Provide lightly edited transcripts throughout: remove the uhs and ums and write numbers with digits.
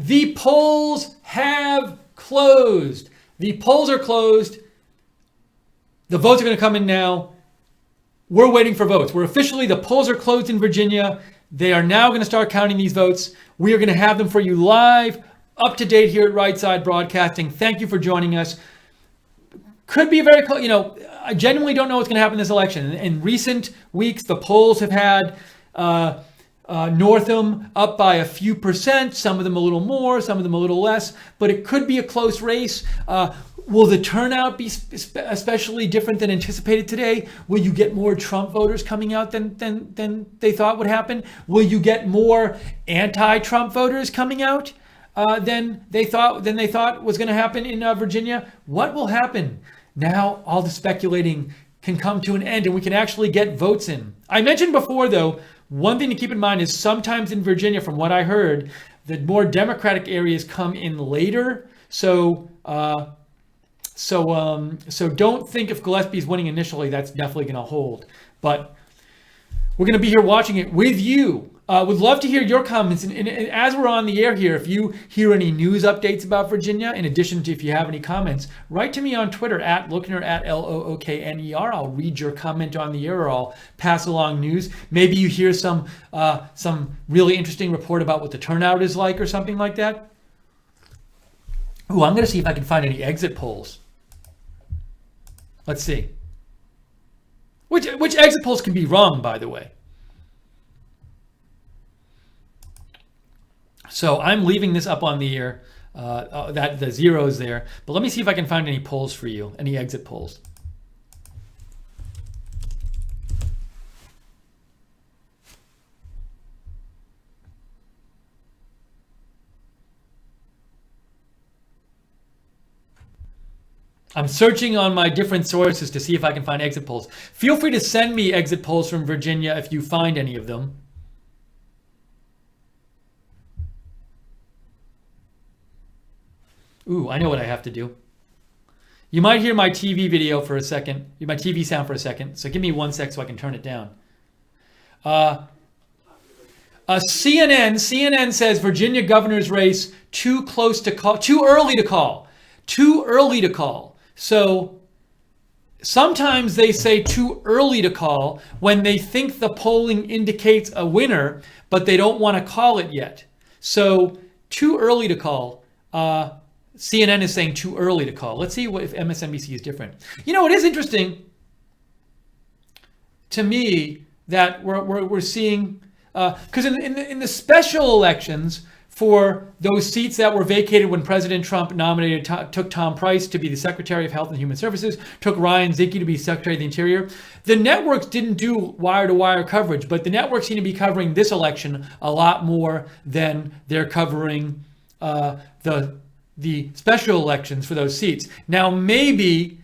The polls have closed. The polls are closed. The votes are going to come in now. We're waiting for votes. The polls are closed in Virginia. They are now going to start counting these votes. We are going to have them for you live, up to date here at Right Side Broadcasting. Thank you for joining us. Could be very close. I genuinely don't know what's going to happen in this election. In recent weeks, the polls have had Northam up by a few percent, some of them a little more, some of them a little less, but it could be a close race. Will the turnout be especially different than anticipated today? Will you get more Trump voters coming out than they thought would happen? Will you get more anti-Trump voters coming out than they thought was going to happen in Virginia? What will happen? Now all the speculating can come to an end and we can actually get votes in. I mentioned before, though, one thing to keep in mind is sometimes in Virginia, from what I heard, the more Democratic areas come in later. So don't think if Gillespie is winning initially, that's definitely going to hold. But we're going to be here watching it with you. Would love to hear your comments. And as we're on the air here, if you hear any news updates about Virginia, in addition to if you have any comments, write to me on Twitter at Lookner, at Lookner. I'll read your comment on the air, or I'll pass along news. Maybe you hear some really interesting report about what the turnout is like or something like that. Ooh, I'm going to see if I can find any exit polls. Let's see. Which exit polls can be wrong, by the way. So I'm leaving this up on the air, that the zeros there. But let me see if I can find any polls for you, any exit polls. I'm searching on my different sources to see if I can find exit polls. Feel free to send me exit polls from Virginia if you find any of them. Ooh, I know what I have to do. You might hear my TV video for a second, my TV sound for a second. So give me 1 sec so I can turn it down. CNN says Virginia governor's race too close to call, too early to call. So sometimes they say too early to call when they think the polling indicates a winner, but they don't want to call it yet. So too early to call. CNN is saying too early to call. Let's see if MSNBC is different. It is interesting to me that we're seeing, because in the special elections for those seats that were vacated when President Trump took Tom Price to be the Secretary of Health and Human Services, took Ryan Zinke to be Secretary of the Interior, the networks didn't do wire-to-wire coverage, but the networks seem to be covering this election a lot more than they're covering the special elections for those seats. Now, maybe,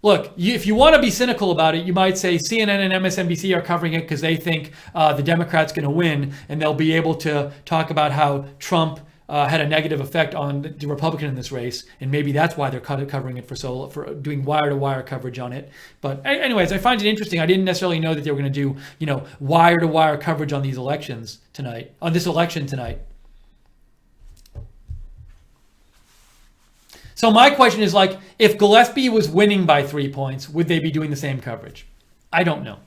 look, if you want to be cynical about it, you might say CNN and MSNBC are covering it because they think the Democrats going to win, and they'll be able to talk about how Trump had a negative effect on the Republican in this race, and maybe that's why they're covering it for doing wire-to-wire coverage on it. But anyways, I find it interesting. I didn't necessarily know that they were going to do, wire-to-wire coverage on these elections tonight, on this election tonight. So my question is, if Gillespie was winning by 3 points, would they be doing the same coverage? I don't know.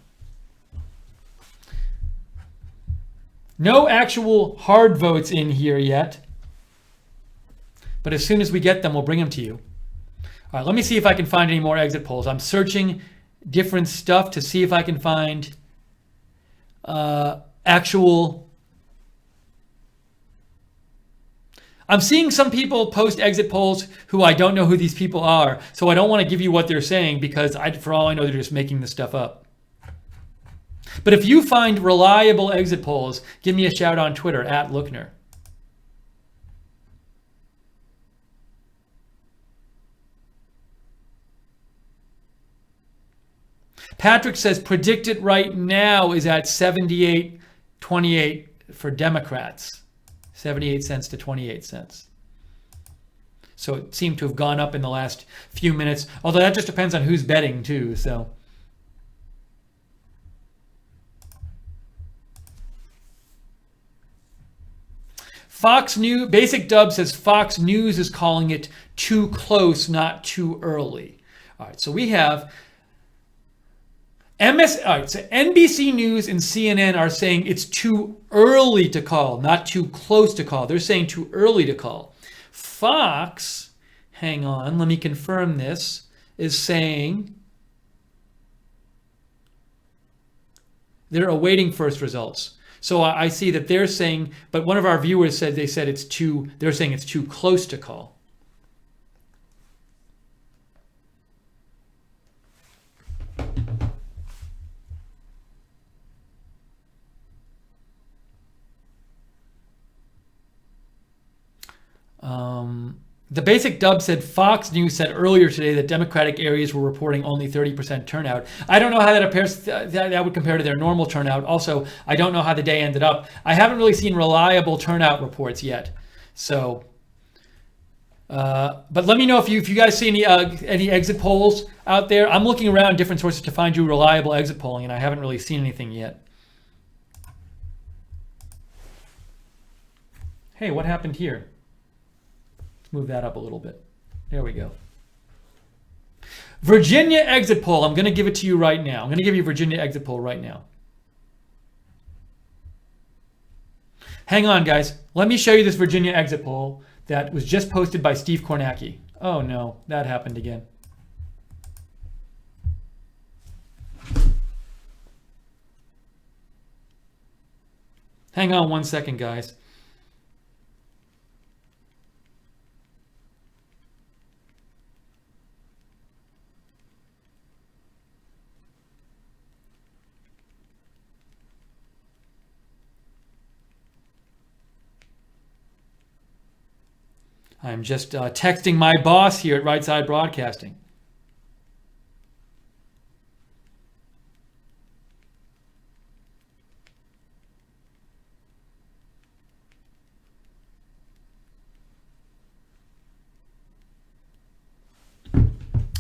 No actual hard votes in here yet. But as soon as we get them, we'll bring them to you. All right, let me see if I can find any more exit polls. I'm searching different stuff to see if I can find actual... I'm seeing some people post exit polls who I don't know who these people are, so I don't want to give you what they're saying because for all I know, they're just making this stuff up. But if you find reliable exit polls, give me a shout on Twitter at Lookner. Patrick says predicted right now is at 78-28 for Democrats. 78 cents to 28 cents. So it seemed to have gone up in the last few minutes, although that just depends on who's betting too. So Fox News, Basic Dub says Fox News is calling it too close, not too early. All right, so we have all right, so NBC News and CNN are saying it's too early to call, not too close to call. They're saying too early to call. Fox, hang on, let me confirm this, is saying they're awaiting first results. So I see that they're saying, but one of our viewers said they're saying it's too close to call. The Basic Dub said Fox News said earlier today that Democratic areas were reporting only 30% turnout. I don't know how that appears. That would compare to their normal turnout. Also, I don't know how the day ended up. I haven't really seen reliable turnout reports yet. So, but let me know if you guys see any exit polls out there. I'm looking around different sources to find you reliable exit polling, and I haven't really seen anything yet. Hey, what happened here? Move that up a little bit. There we go. Virginia exit poll. I'm going to give it to you right now. I'm going to give you Virginia exit poll right now. Hang on, guys. Let me show you this Virginia exit poll that was just posted by Steve Kornacki. Oh no, that happened again. Hang on one second, guys. I'm just texting my boss here at Right Side Broadcasting.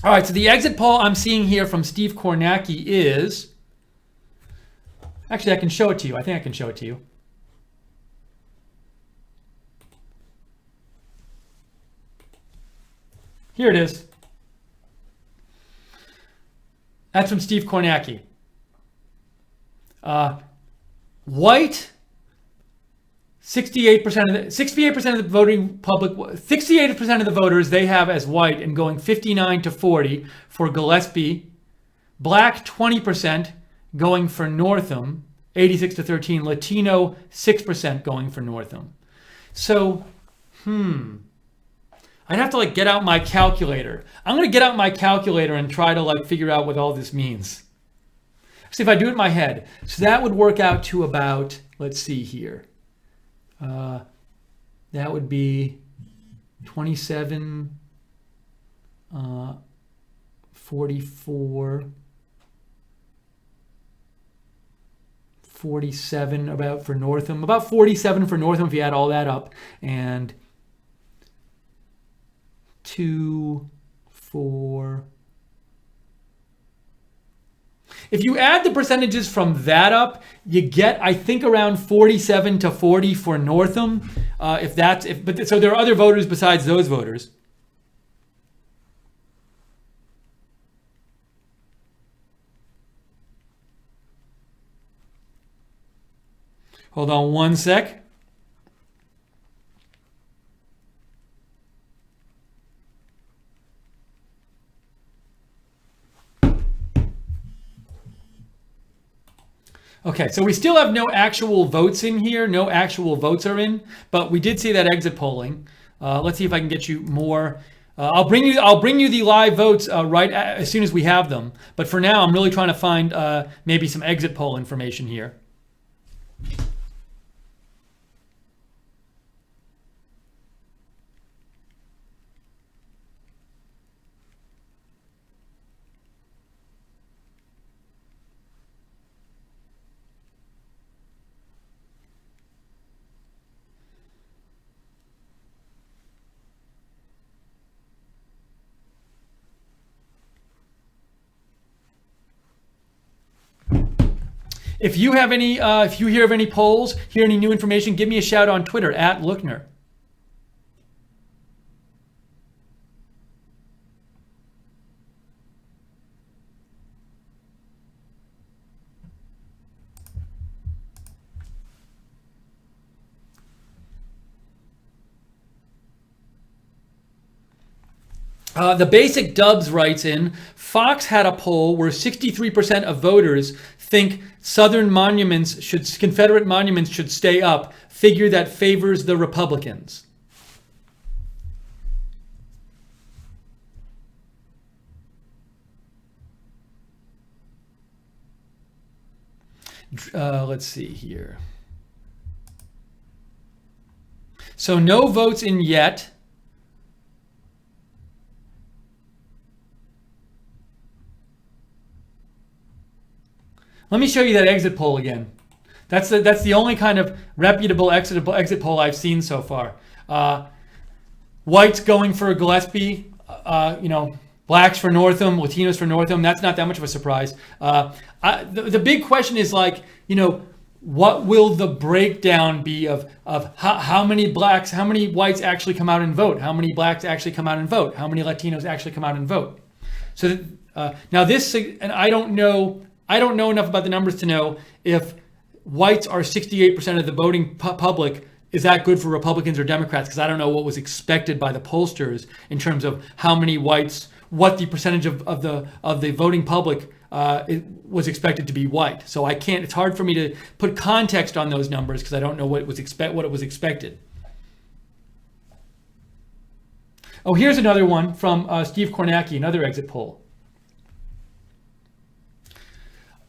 All right, so the exit poll I'm seeing here from Steve Kornacki is... Actually, I can show it to you. I think I can show it to you. Here it is. That's from Steve Kornacki. White, 68% of the voting public, 68% of the voters they have as white and going 59 to 40 for Gillespie. Black, 20% going for Northam, 86 to 13. Latino, 6% going for Northam. So, I'd have to get out my calculator. I'm going to get out my calculator and try to figure out what all this means. See if I do it in my head. So that would work out to about, let's see here. That would be 27, 44, 47 about for Northam. About 47 for Northam if you add all that up. And 2, 4. If you add the percentages from that up, you get, I think, around 47 to 40 for Northam. So there are other voters besides those voters. Hold on one sec. Okay, so we still have no actual votes in here. No actual votes are in, but we did see that exit polling. Let's see if I can get you more. I'll bring you the live votes as soon as we have them. But for now, I'm really trying to find maybe some exit poll information here. If you have any, if you hear of any polls, hear any new information, give me a shout on Twitter @Lookner. The Basic Dubs writes in, Fox had a poll where 63% of voters think Southern monuments Confederate monuments should stay up, figure that favors the Republicans. Let's see here. So no votes in yet. Let me show you that exit poll again. That's the only kind of reputable exit poll I've seen so far. Whites going for Gillespie, blacks for Northam, Latinos for Northam. That's not that much of a surprise. The big question is what will the breakdown be of how many blacks, how many whites actually come out and vote, how many blacks actually come out and vote, how many Latinos actually come out and vote. So now this, and I don't know enough about the numbers to know if whites are 68% of the voting public. Is that good for Republicans or Democrats? Because I don't know what was expected by the pollsters in terms of how many whites, what the percentage of the voting public was expected to be white. So I can't. It's hard for me to put context on those numbers because I don't know what it was expected. Oh, here's another one from Steve Kornacki, another exit poll.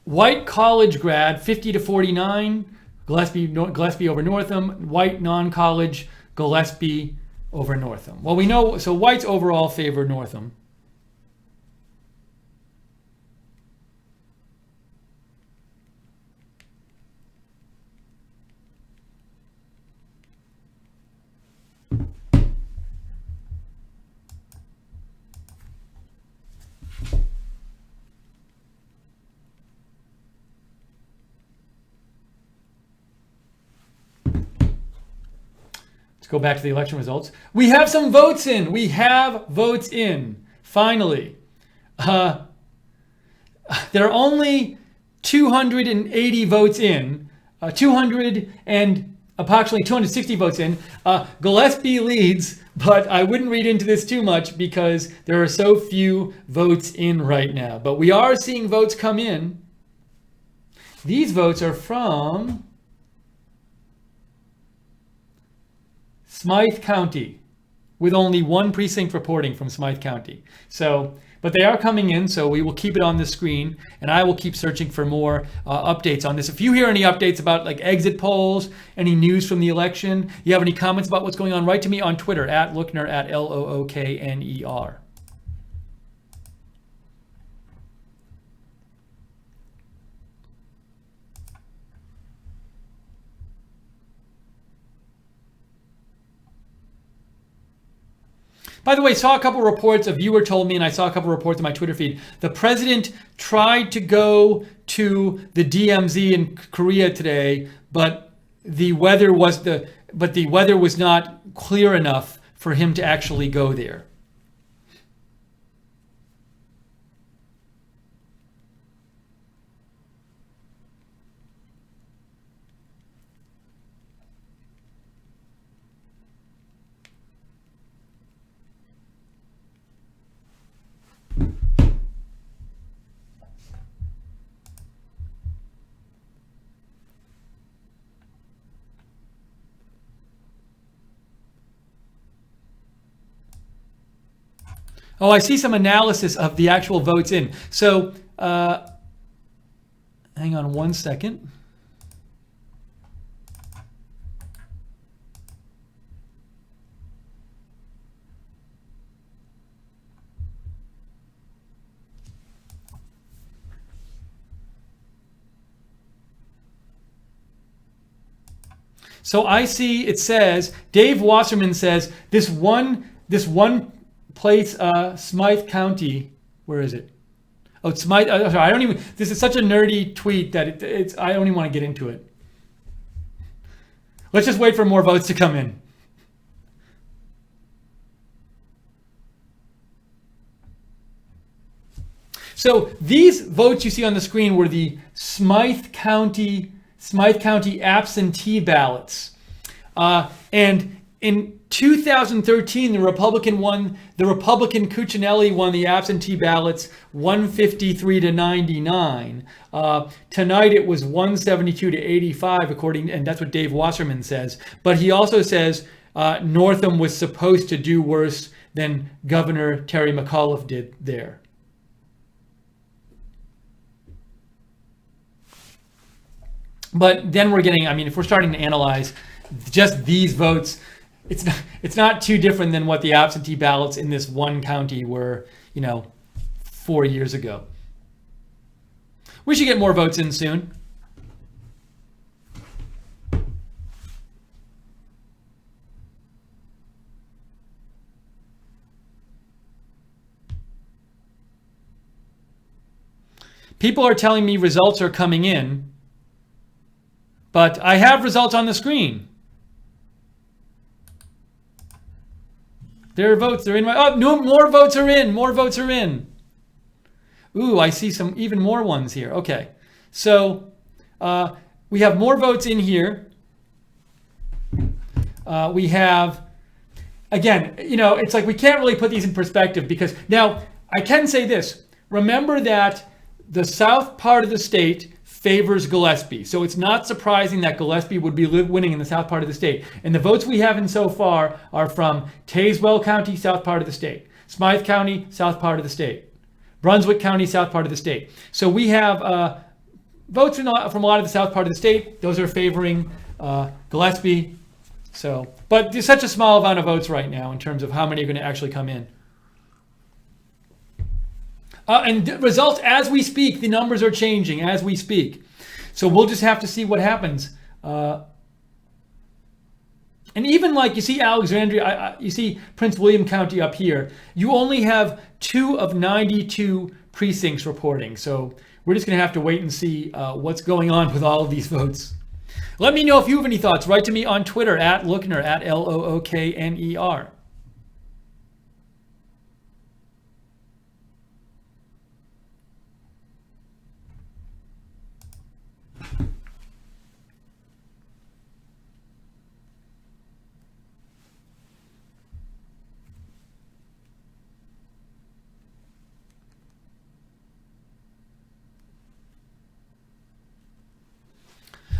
White college grad, 50 to 49, Gillespie over Northam. White non-college, Gillespie over Northam. Well, we know, so whites overall favor Northam. Let's go back to the election results. We have some votes in. We have votes in. Finally. There are only 280 votes in. 200 and approximately 260 votes in. Gillespie leads, but I wouldn't read into this too much because there are so few votes in right now. But we are seeing votes come in. These votes are from Smythe County, with only one precinct reporting from Smythe County. So, but they are coming in, so we will keep it on the screen, and I will keep searching for more updates on this. If you hear any updates about like exit polls, any news from the election, you have any comments about what's going on, write to me on Twitter @Lookner, @LOOKNER. By the way, saw a couple reports, a viewer told me, and I saw a couple reports in my Twitter feed. The president tried to go to the DMZ in Korea today, but the weather was not clear enough for him to actually go there. Oh, I see some analysis of the actual votes in. So, hang on one second. So I see it says, Dave Wasserman says, this one place, Smythe County, where is it? Oh, it's my. Sorry, I don't even. This is such a nerdy tweet that it's. I don't even want to get into it. Let's just wait for more votes to come in. So these votes you see on the screen were the Smythe County absentee ballots, and in 2013 the Republican Cuccinelli won the absentee ballots 153 to 99. Tonight it was 172 to 85, and that's what Dave Wasserman says. But he also says Northam was supposed to do worse than Governor Terry McAuliffe did there. But then we're getting, I mean, if we're starting to analyze just these votes, it's not too different than what the absentee ballots in this one county were, 4 years ago. We should get more votes in soon. People are telling me results are coming in, but I have results on the screen. There are votes. They're in my. Oh, no, more votes are in. More votes are in. Ooh, I see some even more ones here. Okay, so we have more votes in here. We have, again, it's like we can't really put these in perspective because now I can say this. Remember that the south part of the state favors Gillespie. So it's not surprising that Gillespie would be winning in the south part of the state. And the votes we have in so far are from Tazewell County, south part of the state. Smythe County, south part of the state. Brunswick County, south part of the state. So we have votes from a lot of the south part of the state. Those are favoring Gillespie. So, but there's such a small amount of votes right now in terms of how many are going to actually come in. And results as we speak, the numbers are changing as we speak. So we'll just have to see what happens. And even like you see Alexandria, you see Prince William County up here, you only have 2 of 92 precincts reporting. So we're just going to have to wait and see what's going on with all of these votes. Let me know if you have any thoughts. Write to me on Twitter at Lookner, at Lookner.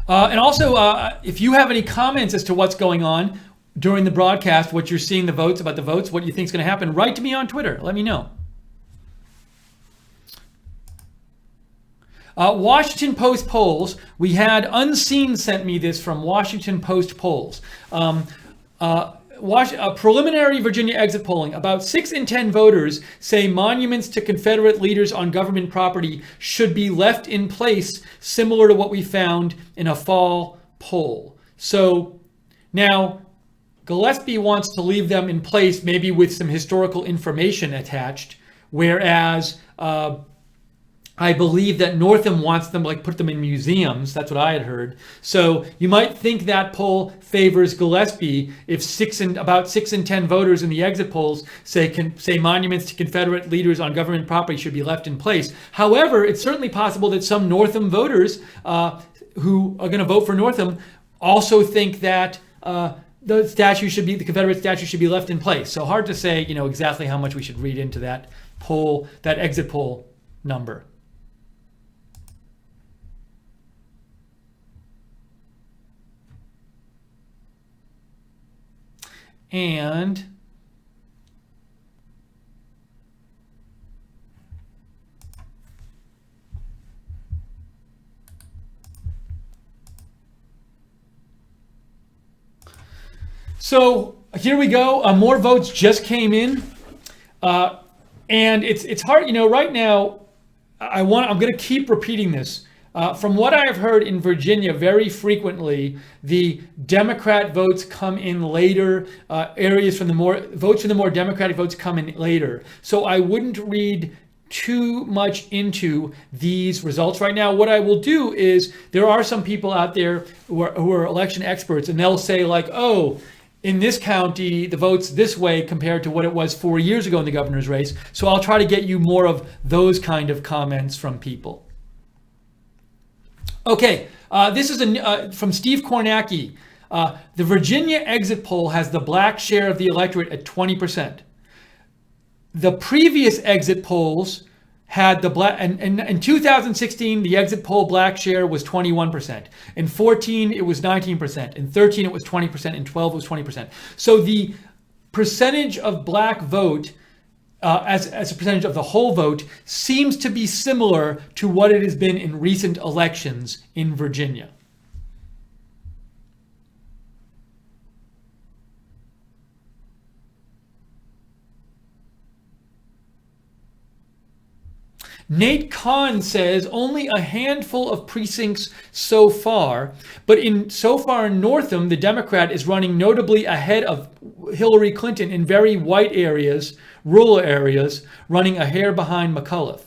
And also, if you have any comments as to what's going on during the broadcast, what you're seeing, about the votes, what you think is going to happen, write to me on Twitter. Let me know. Washington Post polls. We had Unseen sent me this from Washington Post polls. Preliminary Virginia exit polling. About 6 in 10 voters say monuments to Confederate leaders on government property should be left in place, similar to what we found in a fall poll. So now Gillespie wants to leave them in place, maybe with some historical information attached, whereas I believe that Northam wants them, put them in museums. That's what I had heard. So you might think that poll favors Gillespie if about 6 in 10 voters in the exit polls say monuments to Confederate leaders on government property should be left in place. However, it's certainly possible that some Northam voters who are going to vote for Northam also think that the Confederate statue should be left in place. So hard to say, exactly how much we should read into that poll, that exit poll number. And so here we go. More votes just came in, and it's hard. Right now, I'm going to keep repeating this. From what I have heard in Virginia, very frequently, the Democrat votes come in later. Votes from the more Democratic votes come in later. So I wouldn't read too much into these results right now. What I will do is, there are some people out there who are election experts, and they'll say like, oh, in this county, the vote's this way compared to what it was 4 years ago in the governor's race. So I'll try to get you more of those kind of comments from people. Okay, this is from Steve Kornacki. The Virginia exit poll has the black share of the electorate at 20%. The previous exit polls had the black, and in 2016, the exit poll black share was 21%. In 14, it was 19%. In 13, it was 20%. In 12, it was 20%. So the percentage of black vote as a percentage of the whole vote seems to be similar to what it has been in recent elections in Virginia. Nate Kahn says only a handful of precincts so far, but so far in Northam, the Democrat is running notably ahead of Hillary Clinton in very white areas, rural areas, running a hair behind McAuliffe.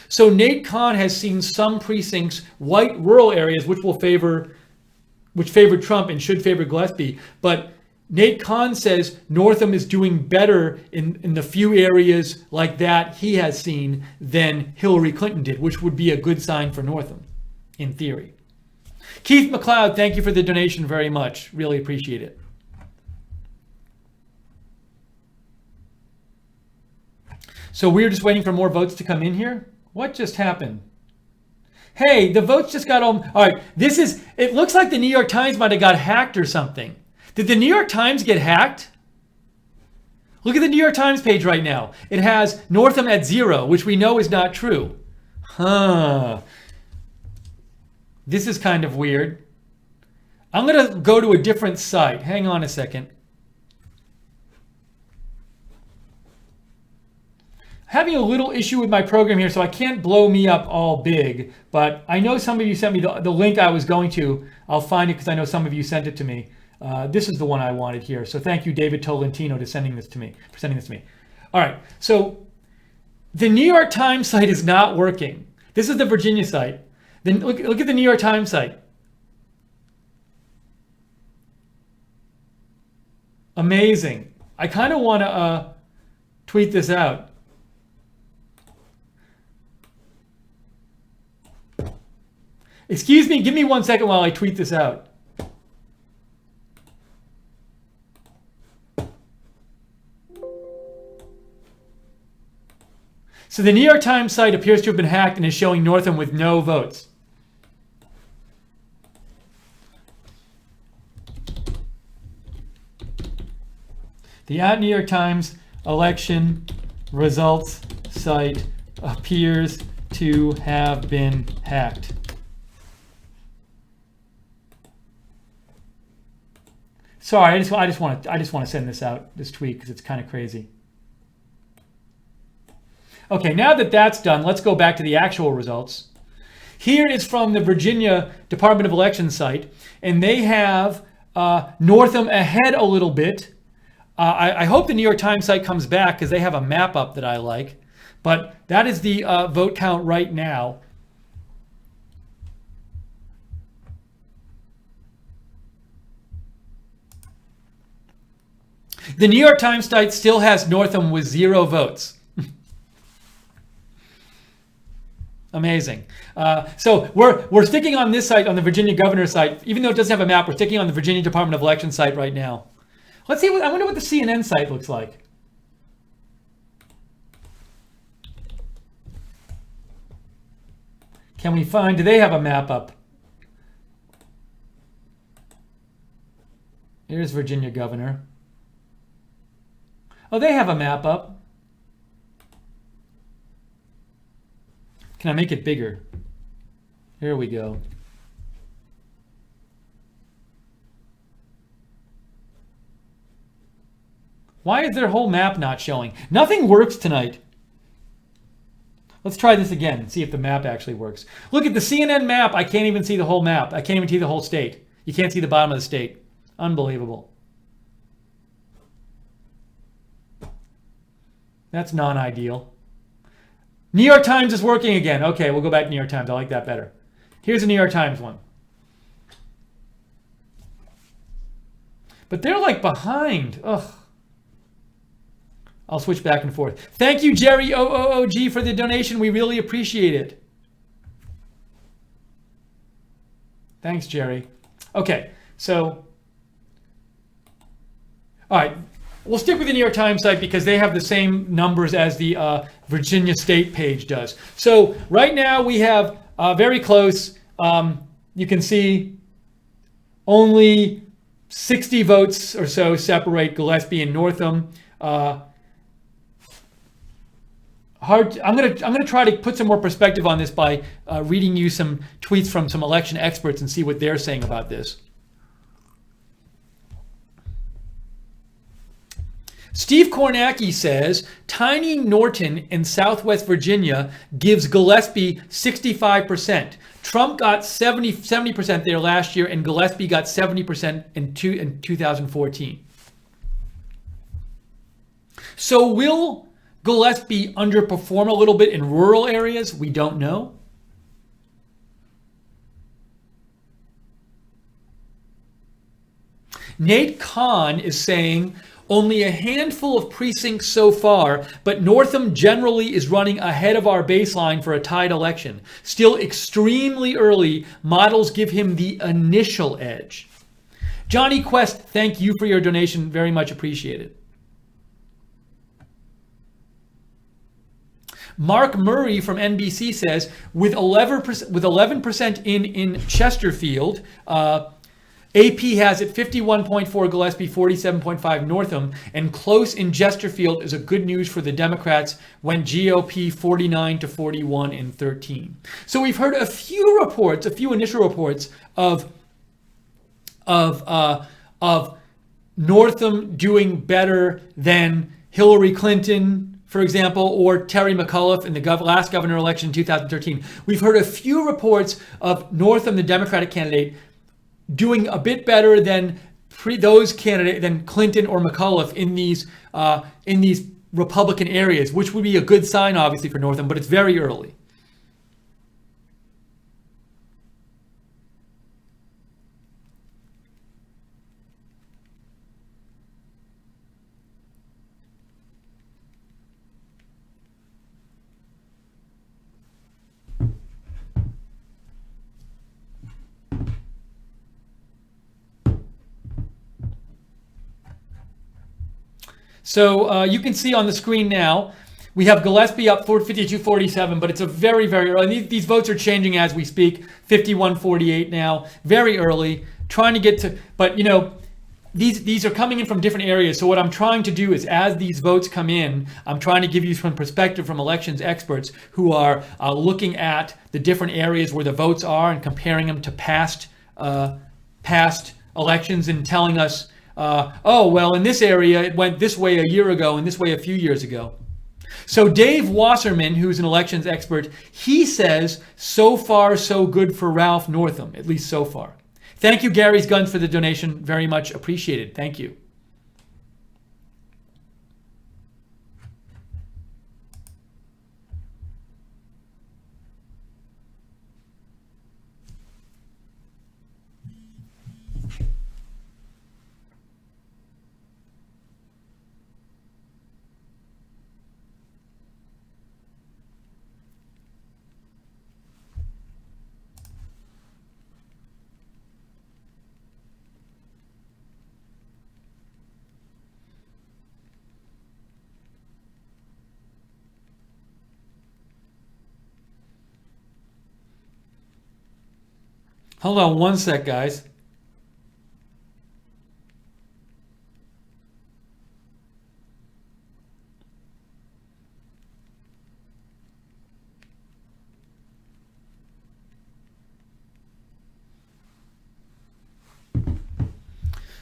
So Nate Kahn has seen some precincts, white rural areas, which favor Trump and should favor Gillespie, but Nate Kahn says Northam is doing better in the few areas like that he has seen than Hillary Clinton did, which would be a good sign for Northam, in theory. Keith McLeod, thank you for the donation very much. Really appreciate it. So we're just waiting for more votes to come in here? What just happened? Hey, the votes just got all right, it looks like the New York Times might have got hacked or something. Did the New York Times get hacked? Look at the New York Times page right now. It has Northam at 0, which we know is not true. This is kind of weird. I'm going to go to a different site. Hang on a second. Having a little issue with my program here, so I can't blow me up all big, but I know some of you sent me the link I was going to. I'll find it because I know some of you sent it to me. This is the one I wanted here. So thank you, David Tolentino, for sending this to me. All right. So the New York Times site is not working. This is the Virginia site. Then look at the New York Times site. Amazing. I kind of want to tweet this out. Excuse me. Give me 1 second while I tweet this out. So the New York Times site appears to have been hacked and is showing Northam with no votes. The New York Times election results site appears to have been hacked. Sorry, I just want to send this out, this tweet, because it's kind of crazy. Okay, now that that's done, let's go back to the actual results. Here is from the Virginia Department of Elections site, and they have Northam ahead a little bit. I hope the New York Times site comes back because they have a map up that I like. But that is the vote count right now. The New York Times site still has Northam with 0 votes. Amazing. So we're sticking on this site, on the Virginia governor's site. Even though it doesn't have a map, we're sticking on the Virginia Department of Elections site right now. Let's see. I wonder what the CNN site looks like. Can we find? Do they have a map up? Here's Virginia governor. Oh, they have a map up. Can I make it bigger? Here we go. Why is their whole map not showing? Nothing works tonight. Let's try this again and see if the map actually works. Look at the CNN map. I can't even see the whole map. I can't even see the whole state. You can't see the bottom of the state. Unbelievable. That's non-ideal. New York Times is working again. Okay, we'll go back to New York Times. I like that better. Here's a New York Times one. But they're like behind. Ugh. I'll switch back and forth. Thank you, Jerry OOOG, for the donation. We really appreciate it. Thanks, Jerry. Okay, so, all right. We'll stick with the New York Times site because they have the same numbers as the Virginia State page does. So right now we have very close. You can see only 60 votes or so separate Gillespie and Northam. I'm gonna try to put some more perspective on this by reading you some tweets from some election experts and see what they're saying about this. Steve Kornacki says, Tiny Norton in Southwest Virginia gives Gillespie 65%. Trump got 70% there last year, and Gillespie got 70% in 2014. So will Gillespie underperform a little bit in rural areas? We don't know. Nate Kahn is saying, only a handful of precincts so far, but Northam generally is running ahead of our baseline for a tied election. Still extremely early, models give him the initial edge. Johnny Quest, thank you for your donation. Very much appreciated. Mark Murray from NBC says, with 11% in Chesterfield, AP has it 51.4 Gillespie, 47.5 Northam, and close in Chesterfield is a good news for the Democrats, went GOP 49 to 41 in 13. So we've heard a few initial reports of Northam doing better than Hillary Clinton, for example, or Terry McAuliffe in the last governor election in 2013. We've heard a few reports of Northam, the Democratic candidate, doing a bit better than than Clinton or McAuliffe in these Republican areas, which would be a good sign, obviously, for Northam, but it's very early. So you can see on the screen now, we have Gillespie up 52-47, but it's a very, very early. These votes are changing as we speak. 51-48 now, very early. Trying to get to, but you know, these are coming in from different areas. So what I'm trying to do is, as these votes come in, I'm trying to give you some perspective from elections experts who are looking at the different areas where the votes are and comparing them to past elections and telling us, oh, well, in this area, it went this way a year ago and this way a few years ago. So Dave Wasserman, who's an elections expert, he says, so far, so good for Ralph Northam, at least so far. Thank you, Gary's Guns, for the donation. Very much appreciated. Thank you. Hold on one sec, guys.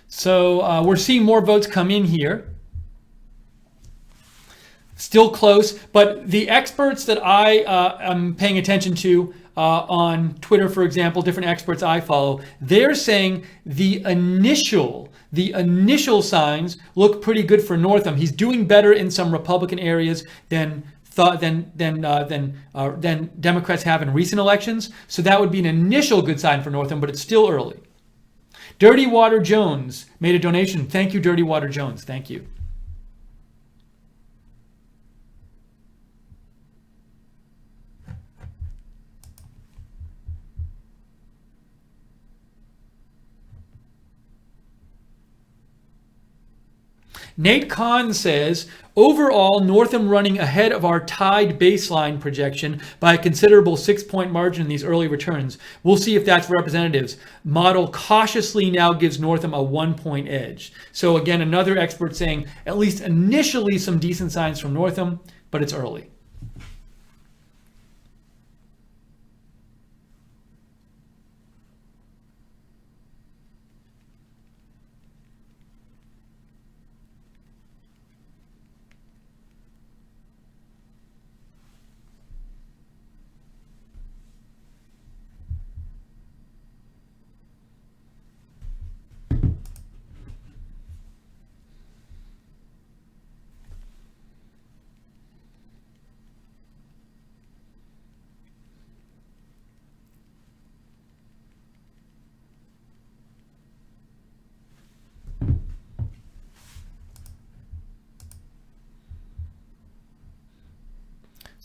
So we're seeing more votes come in here. Still close, but the experts that I am paying attention to on Twitter, for example, different experts I follow, they're saying the initial signs look pretty good for Northam. He's doing better in some Republican areas than than Democrats have in recent elections. So that would be an initial good sign for Northam, but it's still early. Dirty Water Jones made a donation. Thank you, Dirty Water Jones. Thank you. Nate Kahn says, overall, Northam running ahead of our tied baseline projection by a considerable 6-point margin in these early returns. We'll see if that's representatives. Model cautiously now gives Northam a 1-point edge. So again, another expert saying at least initially some decent signs from Northam, but it's early.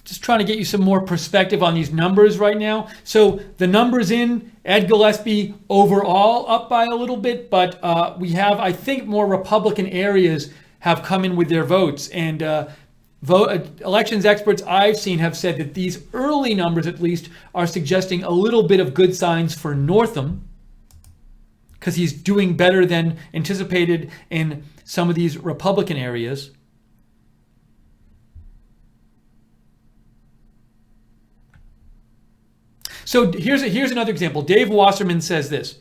Just trying to get you some more perspective on these numbers right now. So the numbers in Ed Gillespie overall up by a little bit, but we have, I think, more Republican areas have come in with their votes. And elections experts I've seen have said that these early numbers, at least, are suggesting a little bit of good signs for Northam, because he's doing better than anticipated in some of these Republican areas. So here's another example. Dave Wasserman says this.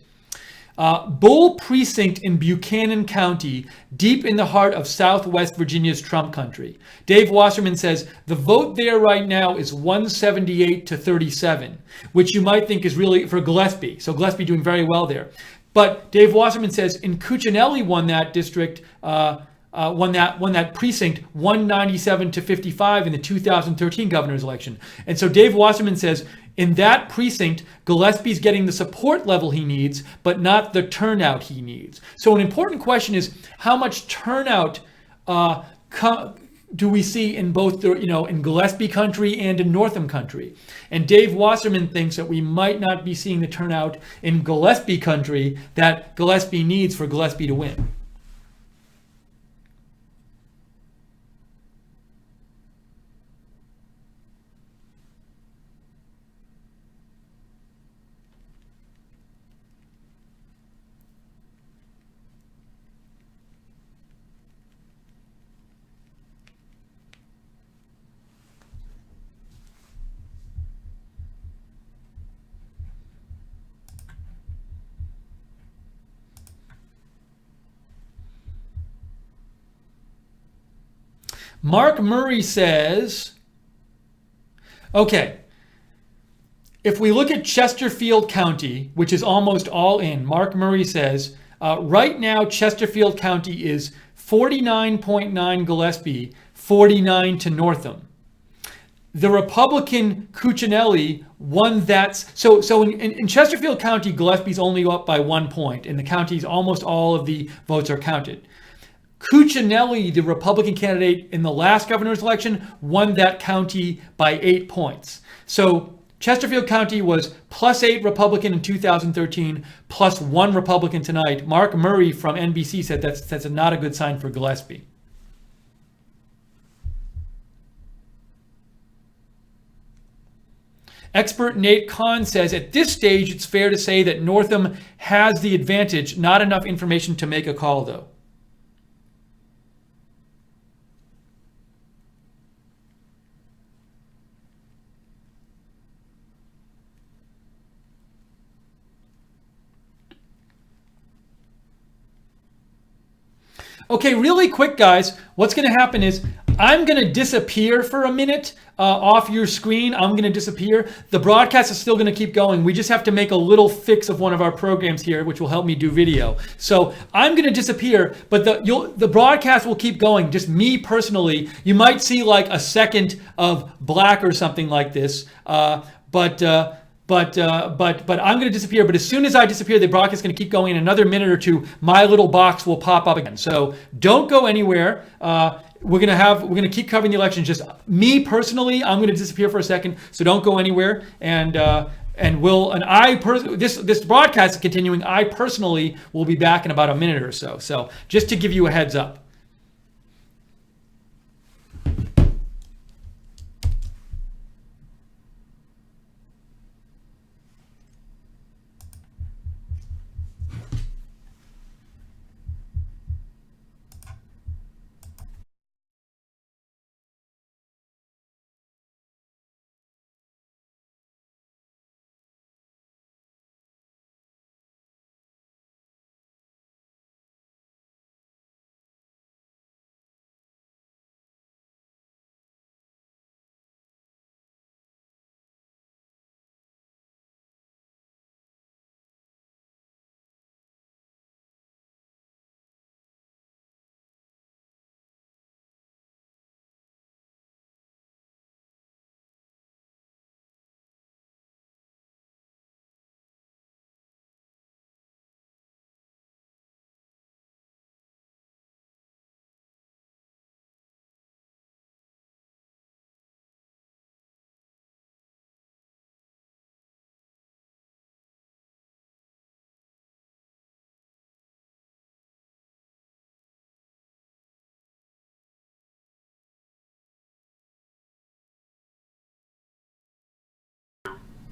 Bull Precinct in Buchanan County, deep in the heart of Southwest Virginia's Trump country. Dave Wasserman says the vote there right now is 178 to 37, which you might think is really for Gillespie. So Gillespie doing very well there. But Dave Wasserman says in Cuccinelli won that district, won that precinct 197 to 55 in the 2013 governor's election. And so Dave Wasserman says in that precinct, Gillespie's getting the support level he needs, but not the turnout he needs. So an important question is how much turnout do we see in both in Gillespie country and in Northam country? And Dave Wasserman thinks that we might not be seeing the turnout in Gillespie country that Gillespie needs for Gillespie to win. Mark Murray says, okay, if we look at Chesterfield County, which is almost all in, Mark Murray says, right now Chesterfield County is 49.9 Gillespie, 49 to Northam. The Republican Cuccinelli won that. So in Chesterfield County, Gillespie's only up by 1 point. In the counties, almost all of the votes are counted. Cuccinelli, the Republican candidate in the last governor's election, won that county by 8 points. So Chesterfield County was +8 Republican in 2013, +1 Republican tonight. Mark Murray from NBC said that's not a good sign for Gillespie. Expert Nate Kahn says, at this stage, it's fair to say that Northam has the advantage. Not enough information to make a call, though. Okay, really quick, guys. What's going to happen is I'm going to disappear for a minute off your screen. I'm going to disappear. The broadcast is still going to keep going. We just have to make a little fix of one of our programs here, which will help me do video. So I'm going to disappear, but the broadcast will keep going. Just me personally, you might see like a second of black or something like this, but I'm going to disappear. But as soon as I disappear, the broadcast is going to keep going. In another minute or two, my little box will pop up again. So don't go anywhere. We're gonna keep covering the elections. Just me personally, I'm gonna disappear for a second, so don't go anywhere. This broadcast is continuing. I personally will be back in about a minute or so. So just to give you a heads up.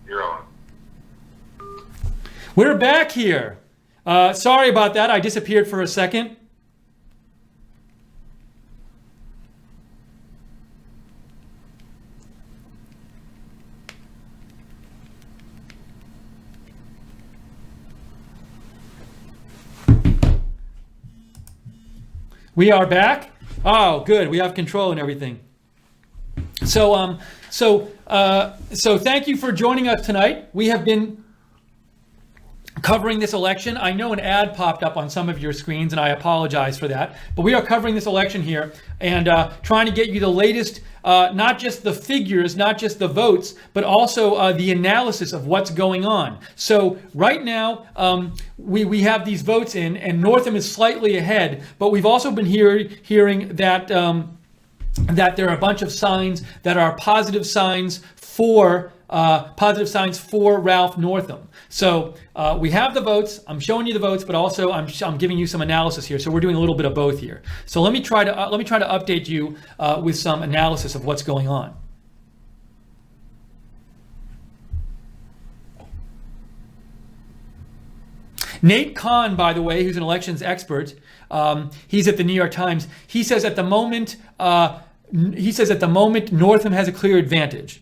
You're on. We're back here. Sorry about that. I disappeared for a second. We are back. Oh, good. We have control and everything. So thank you for joining us tonight. We have been covering this election. I know an ad popped up on some of your screens, and I apologize for that. But we are covering this election here and trying to get you the latest, not just the figures, not just the votes, but also the analysis of what's going on. So right now, we have these votes in, and Northam is slightly ahead. But we've also been hearing that that there are a bunch of signs that are positive signs for Ralph Northam. So we have the votes. I'm showing you the votes, but also I'm giving you some analysis here. So we're doing a little bit of both here. So let me try to update you with some analysis of what's going on. Nate Kahn, by the way, who's an elections expert, he's at the New York Times. He says at the moment Northam has a clear advantage.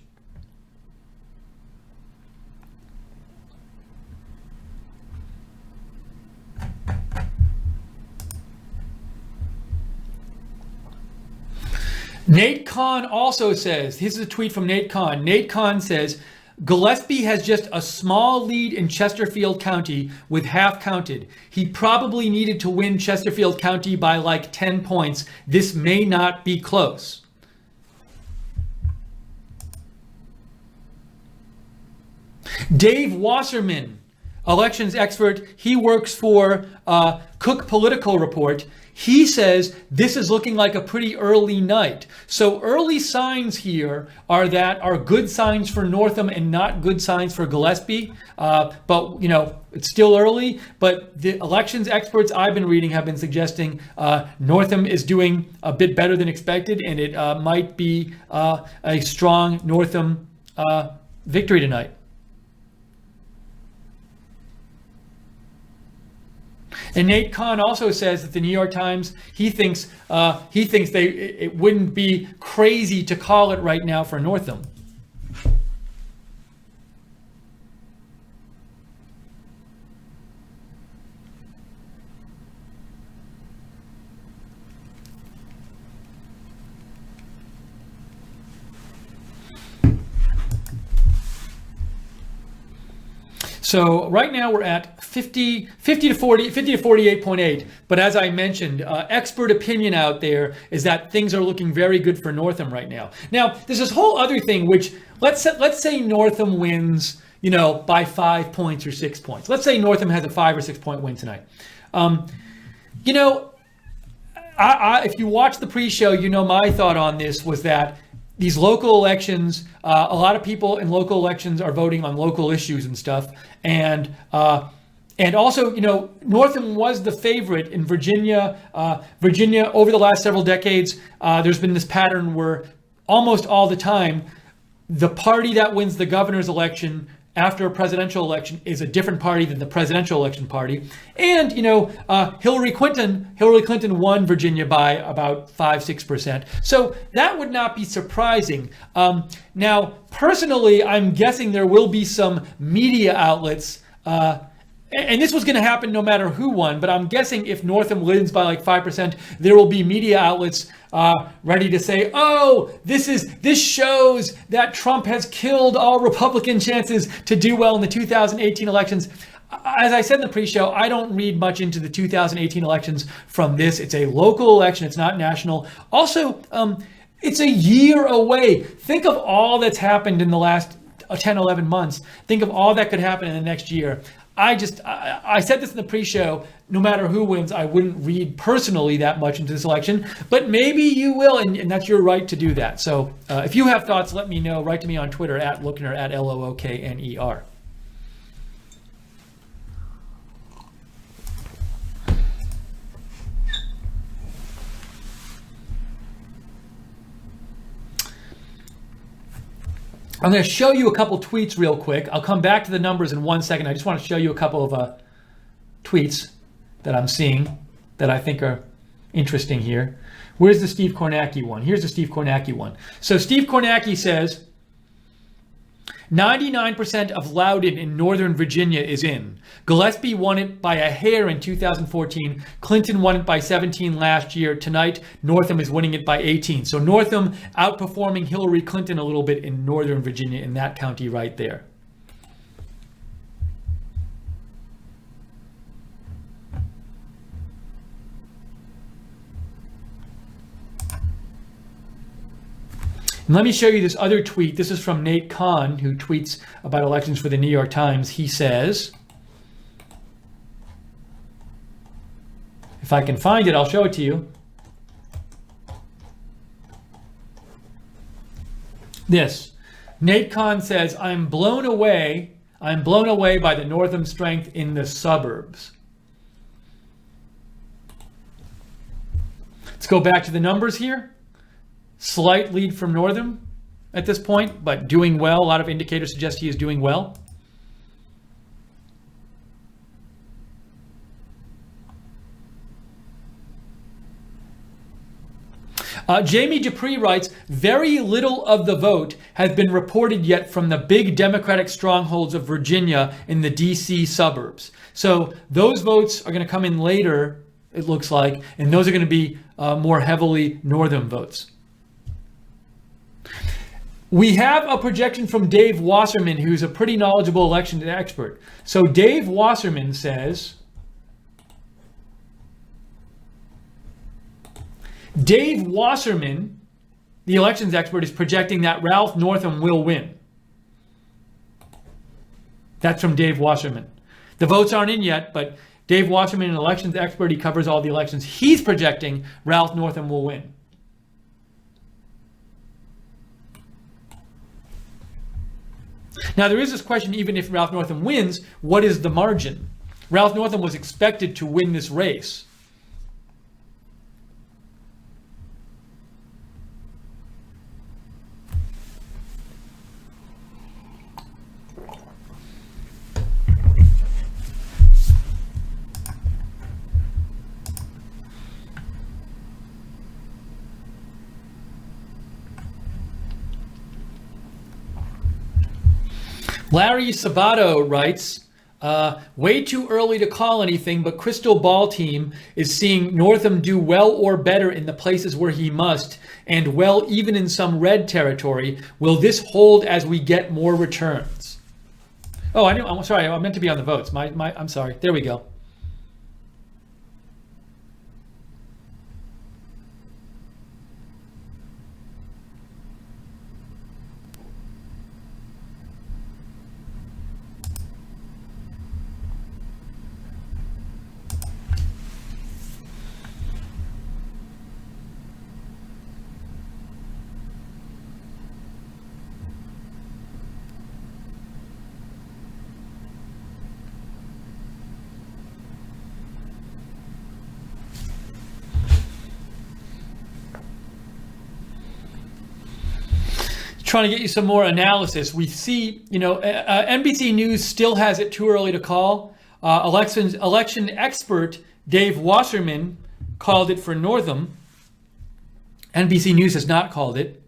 Nate Kahn also says, this is a tweet from Nate Kahn. Nate Kahn says, Gillespie has just a small lead in Chesterfield County with half counted. He probably needed to win Chesterfield County by like 10 points. This may not be close. Dave Wasserman, elections expert, he works for Cook Political Report. He says this is looking like a pretty early night. So early signs here are good signs for Northam and not good signs for Gillespie. But it's still early. But the elections experts I've been reading have been suggesting Northam is doing a bit better than expected, and it might be a strong Northam victory tonight. And Nate Kahn also says that the New York Times, he thinks it wouldn't be crazy to call it right now for Northam. So right now we're at 50 to 48.8. But as I mentioned, expert opinion out there is that things are looking very good for Northam right now. Now, there's this whole other thing, which let's say Northam wins, by 5 points or 6 points. Let's say Northam has a 5 or 6 point win tonight. If you watch the pre-show, my thought on this was that these local elections, a lot of people in local elections are voting on local issues and stuff. And also, Northam was the favorite in Virginia. Virginia, over the last several decades, there's been this pattern where almost all the time, the party that wins the governor's election after a presidential election is a different party than the presidential election party. And, Hillary Clinton won Virginia by about 5-6%. So that would not be surprising. Now, personally, I'm guessing there will be some media outlets, and this was going to happen no matter who won, but I'm guessing if Northam wins by like 5%, there will be media outlets ready to say, oh, this shows that Trump has killed all Republican chances to do well in the 2018 elections. As I said in the pre-show, I don't read much into the 2018 elections from this. It's a local election. It's not national. Also, it's a year away. Think of all that's happened in the last 10, 11 months. Think of all that could happen in the next year. I said this in the pre-show, no matter who wins, I wouldn't read personally that much into this election, but maybe you will, and that's your right to do that. So if you have thoughts, let me know. Write to me on Twitter at Lookner, at Lookner. I'm going to show you a couple tweets real quick. I'll come back to the numbers in 1 second. I just want to show you a couple of tweets that I'm seeing that I think are interesting here. Where's the Steve Kornacki one? Here's the Steve Kornacki one. So Steve Kornacki says, 99% of Loudoun in Northern Virginia is in. Gillespie won it by a hair in 2014. Clinton won it by 17 last year. Tonight, Northam is winning it by 18. So Northam outperforming Hillary Clinton a little bit in Northern Virginia, in that county right there. And let me show you this other tweet. This is from Nate Kahn, who tweets about elections for the New York Times. He says, if I can find it, I'll show it to you. This. Nate Kahn says, I'm blown away by the Northam strength in the suburbs. Let's go back to the numbers here. Slight lead from Northam at this point, but doing well. A lot of indicators suggest he is doing well. Jamie Dupree writes, very little of the vote has been reported yet from the big Democratic strongholds of Virginia in the DC suburbs. So those votes are going to come in later, it looks like, and those are going to be more heavily Northam votes. We have a projection from Dave Wasserman, who's a pretty knowledgeable election expert. So Dave Wasserman says, Dave Wasserman, the elections expert, is projecting that Ralph Northam will win. That's from Dave Wasserman. The votes aren't in yet, but Dave Wasserman, an elections expert, he covers all the elections. He's projecting Ralph Northam will win. Now, there is this question, even if Ralph Northam wins, what is the margin? Ralph Northam was expected to win this race. Larry Sabato writes, way too early to call anything, but Crystal Ball Team is seeing Northam do well or better in the places where he must, and well even in some red territory. Will this hold as we get more returns? Oh, I'm sorry. I meant to be on the votes. I'm sorry. There we go. Trying to get you some more analysis. We see, NBC News still has it too early to call. Election expert Dave Wasserman called it for Northam. NBC News has not called it.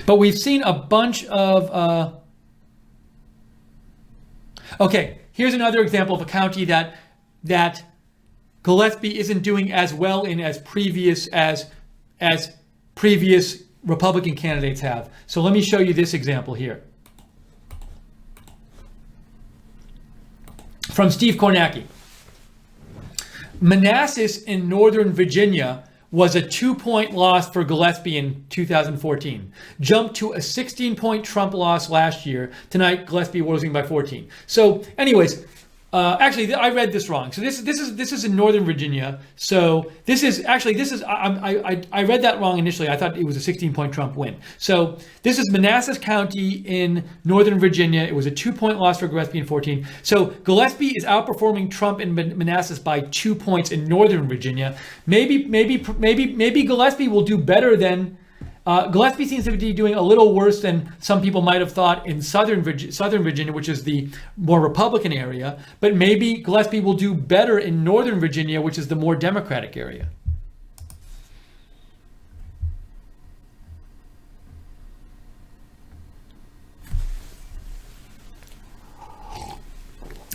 But we've seen a bunch of, okay, here's another example of a county that Gillespie isn't doing as well in as previous Republican candidates have. So let me show you this example here. From Steve Kornacki. Manassas in Northern Virginia was a 2-point loss for Gillespie in 2014. Jumped to a 16-point Trump loss last year. Tonight, Gillespie losing by 14. So, anyways, actually, I read this wrong. So this is in Northern Virginia. So I read that wrong initially. I thought it was a 16-point Trump win. So this is Manassas County in Northern Virginia. It was a 2-point loss for Gillespie in 14. So Gillespie is outperforming Trump in Manassas by 2 points in Northern Virginia. Maybe Gillespie will do better than. Gillespie seems to be doing a little worse than some people might have thought in Southern Virginia, which is the more Republican area. But maybe Gillespie will do better in Northern Virginia, which is the more Democratic area.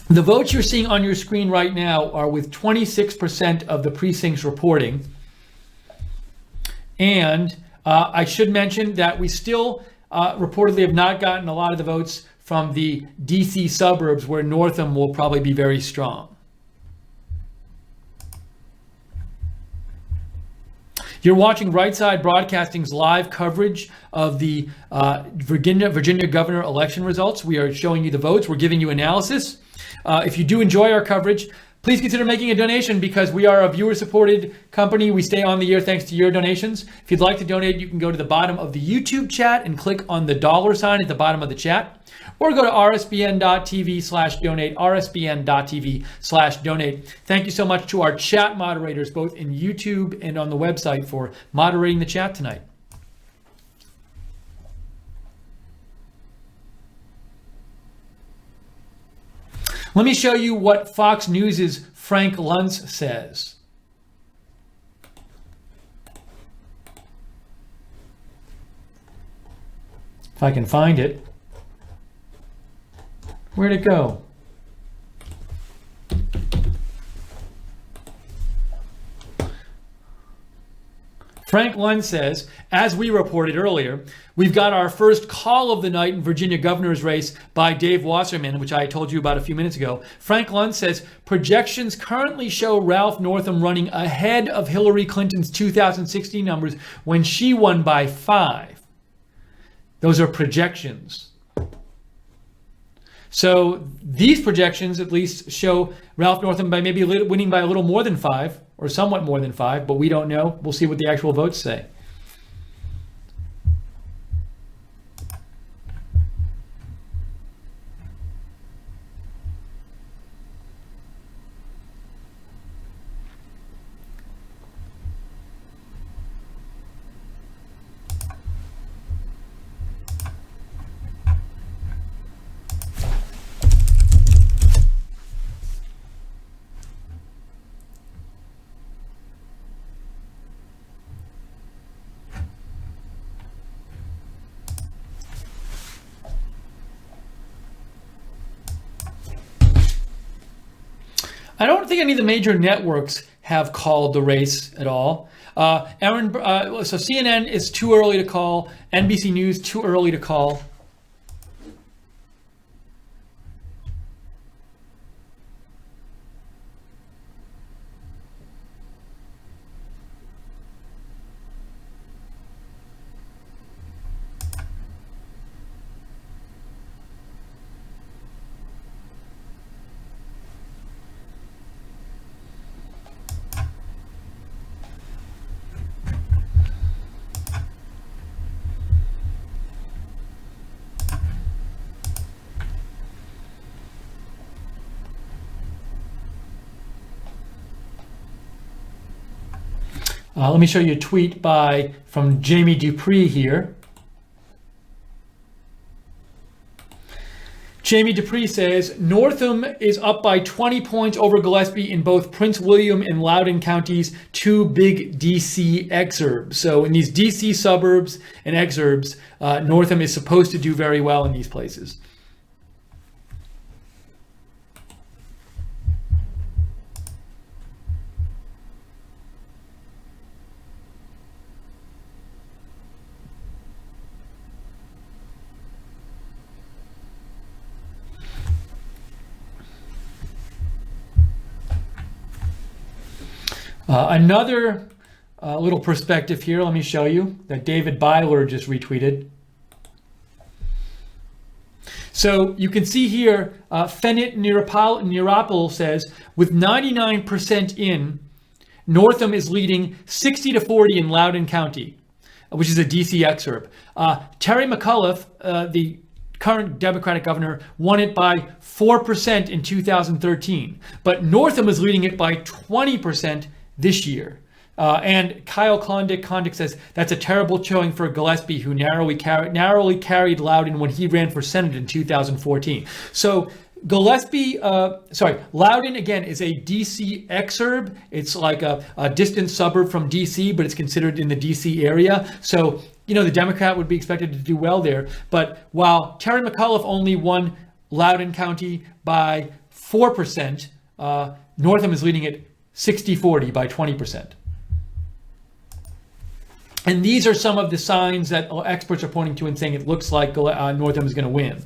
The votes you're seeing on your screen right now are with 26% of the precincts reporting. And I should mention that we still reportedly have not gotten a lot of the votes from the DC suburbs where Northam will probably be very strong. You're watching Right Side Broadcasting's live coverage of the Virginia governor election results. We are showing you the votes. We're giving you analysis. If you do enjoy our coverage, please consider making a donation because we are a viewer-supported company. We stay on the air thanks to your donations. If you'd like to donate, you can go to the bottom of the YouTube chat and click on the $ at the bottom of the chat, or go to rsbn.tv/donate, rsbn.tv/donate. Thank you so much to our chat moderators, both in YouTube and on the website, for moderating the chat tonight. Let me show you what Fox News' Frank Luntz says. If I can find it. Where'd it go? Frank Luntz says, as we reported earlier, we've got our first call of the night in Virginia governor's race by Dave Wasserman, which I told you about a few minutes ago. Frank Luntz says, projections currently show Ralph Northam running ahead of Hillary Clinton's 2016 numbers when she won by 5. Those are projections. So these projections at least show Ralph Northam by maybe winning by a little more than 5, or somewhat more than 5, but we don't know. We'll see what the actual votes say. I don't think any of the major networks have called the race at all. So CNN is too early to call. NBC News too early to call. Let me show you a tweet from Jamie Dupree here. Jamie Dupree says, Northam is up by 20 points over Gillespie in both Prince William and Loudoun counties, two big DC exurbs. So in these DC suburbs and exurbs, Northam is supposed to do very well in these places. Another little perspective here, let me show you, that David Byler just retweeted. So you can see here, Fenit Nirapal says, with 99% in, Northam is leading 60-40 in Loudoun County, which is a DC exurb. Terry McAuliffe, the current Democratic governor, won it by 4% in 2013, but Northam is leading it by 20% this year. And Kyle Klondike says that's a terrible showing for Gillespie, who narrowly carried Loudoun when he ran for Senate in 2014. So Loudoun again is a DC exurb. It's like a distant suburb from DC, but it's considered in the DC area. So, the Democrat would be expected to do well there. But while Terry McAuliffe only won Loudoun County by 4%, Northam is leading it 60-40 by 20%. And these are some of the signs that experts are pointing to and saying it looks like Northam is going to win.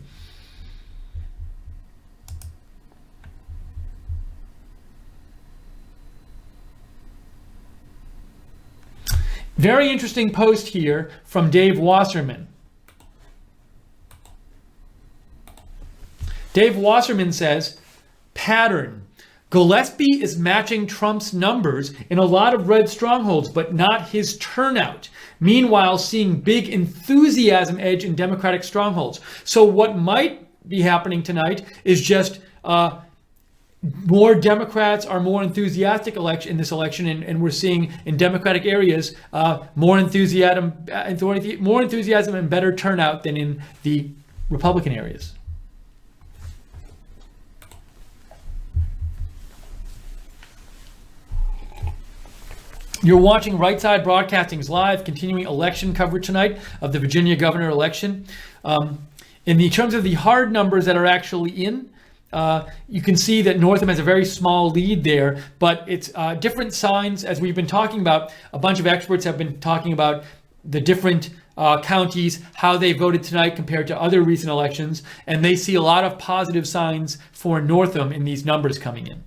Very interesting post here from Dave Wasserman. Dave Wasserman says, pattern. Gillespie is matching Trump's numbers in a lot of red strongholds, but not his turnout. Meanwhile, seeing big enthusiasm edge in Democratic strongholds. So what might be happening tonight is just more Democrats are more enthusiastic in this election, and we're seeing in Democratic areas more enthusiasm and better turnout than in the Republican areas. You're watching Right Side Broadcasting's live, continuing election coverage tonight of the Virginia governor election. In terms of the hard numbers that are actually in, you can see that Northam has a very small lead there, but it's different signs, as we've been talking about. A bunch of experts have been talking about the different counties, how they voted tonight compared to other recent elections, and they see a lot of positive signs for Northam in these numbers coming in.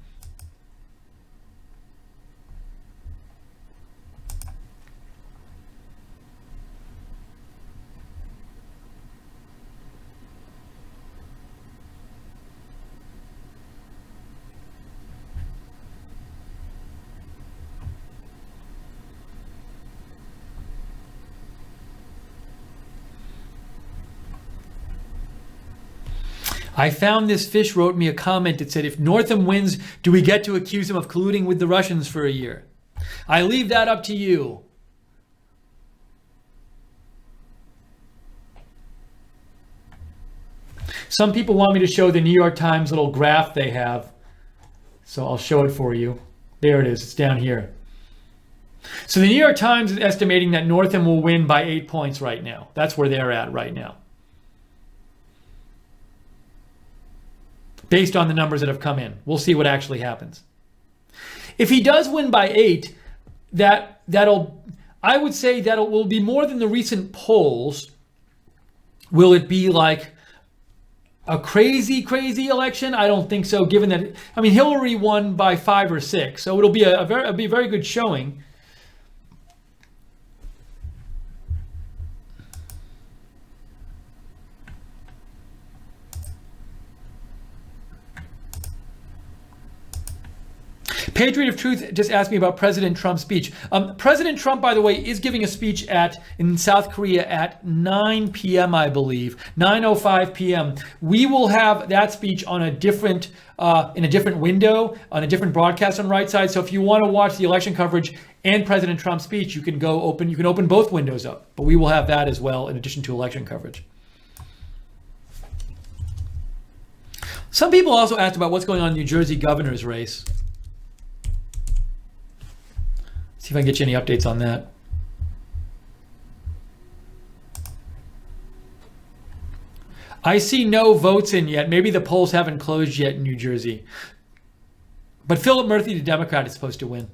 I found this fish wrote me a comment that said, if Northam wins, do we get to accuse him of colluding with the Russians for a year? I leave that up to you. Some people want me to show the New York Times little graph they have, so I'll show it for you. There it is. It's down here. So the New York Times is estimating that Northam will win by 8 points right now. That's where they're at right now, based on the numbers that have come in. We'll see what actually happens. If he does win by 8, I would say that will be more than the recent polls. Will it be like a crazy election? I don't think so, given that, I mean, Hillary won by 5 or 6, so it'll be a very good showing. Patriot of Truth just asked me about President Trump's speech. President Trump, by the way, is giving a speech in South Korea at 9 p.m., I believe, 9:05 p.m. We will have that speech on a different in a different window, on a different broadcast on Right Side. So if you want to watch the election coverage and President Trump's speech, you can open both windows up. But we will have that as well in addition to election coverage. Some people also asked about what's going on in New Jersey governor's race. See if I can get you any updates on that. I see no votes in yet. Maybe the polls haven't closed yet in New Jersey. But Philip Murphy, the Democrat, is supposed to win.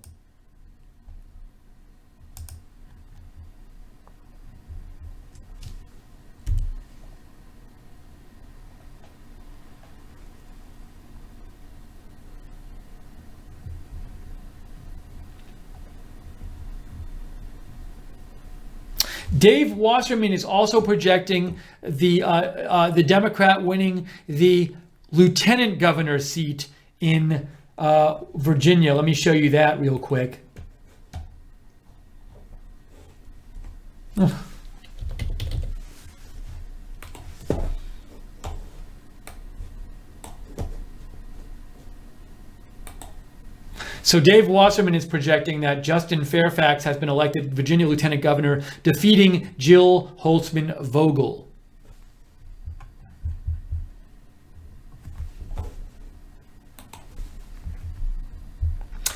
Dave Wasserman is also projecting the Democrat winning the lieutenant governor seat in Virginia. Let me show you that real quick. So Dave Wasserman is projecting that Justin Fairfax has been elected Virginia Lieutenant Governor, defeating Jill Holtzman Vogel.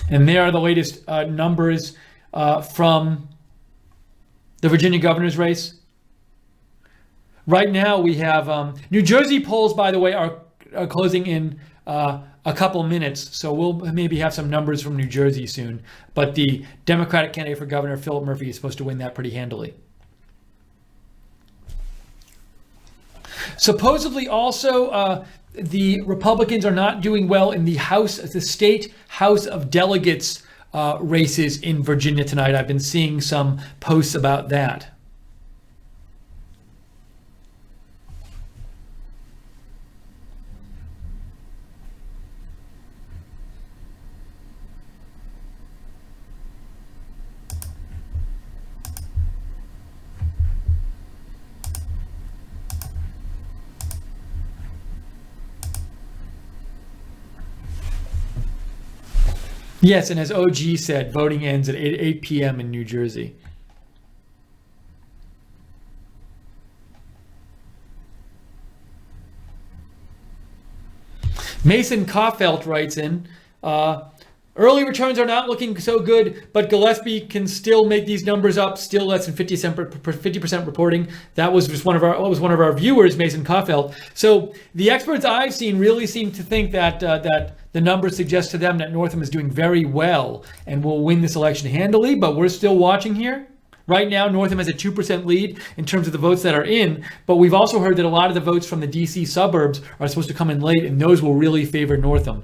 And there are the latest numbers from the Virginia governor's race. Right now we have New Jersey polls, by the way, are closing in a couple minutes, so we'll maybe have some numbers from New Jersey soon. But the Democratic candidate for governor, Philip Murphy, is supposed to win that pretty handily. Supposedly also, the Republicans are not doing well in the state House of Delegates races in Virginia tonight. I've been seeing some posts about that. Yes, and as OG said, voting ends at 8 p.m. in New Jersey. Mason Kaufelt writes in, early returns are not looking so good, but Gillespie can still make these numbers up, still less than 50% reporting. That was just one of our viewers, Mason Kaufelt. So the experts I've seen really seem to think that the numbers suggest to them that Northam is doing very well and will win this election handily, but we're still watching here. Right now, Northam has a 2% lead in terms of the votes that are in, but we've also heard that a lot of the votes from the DC suburbs are supposed to come in late, and those will really favor Northam.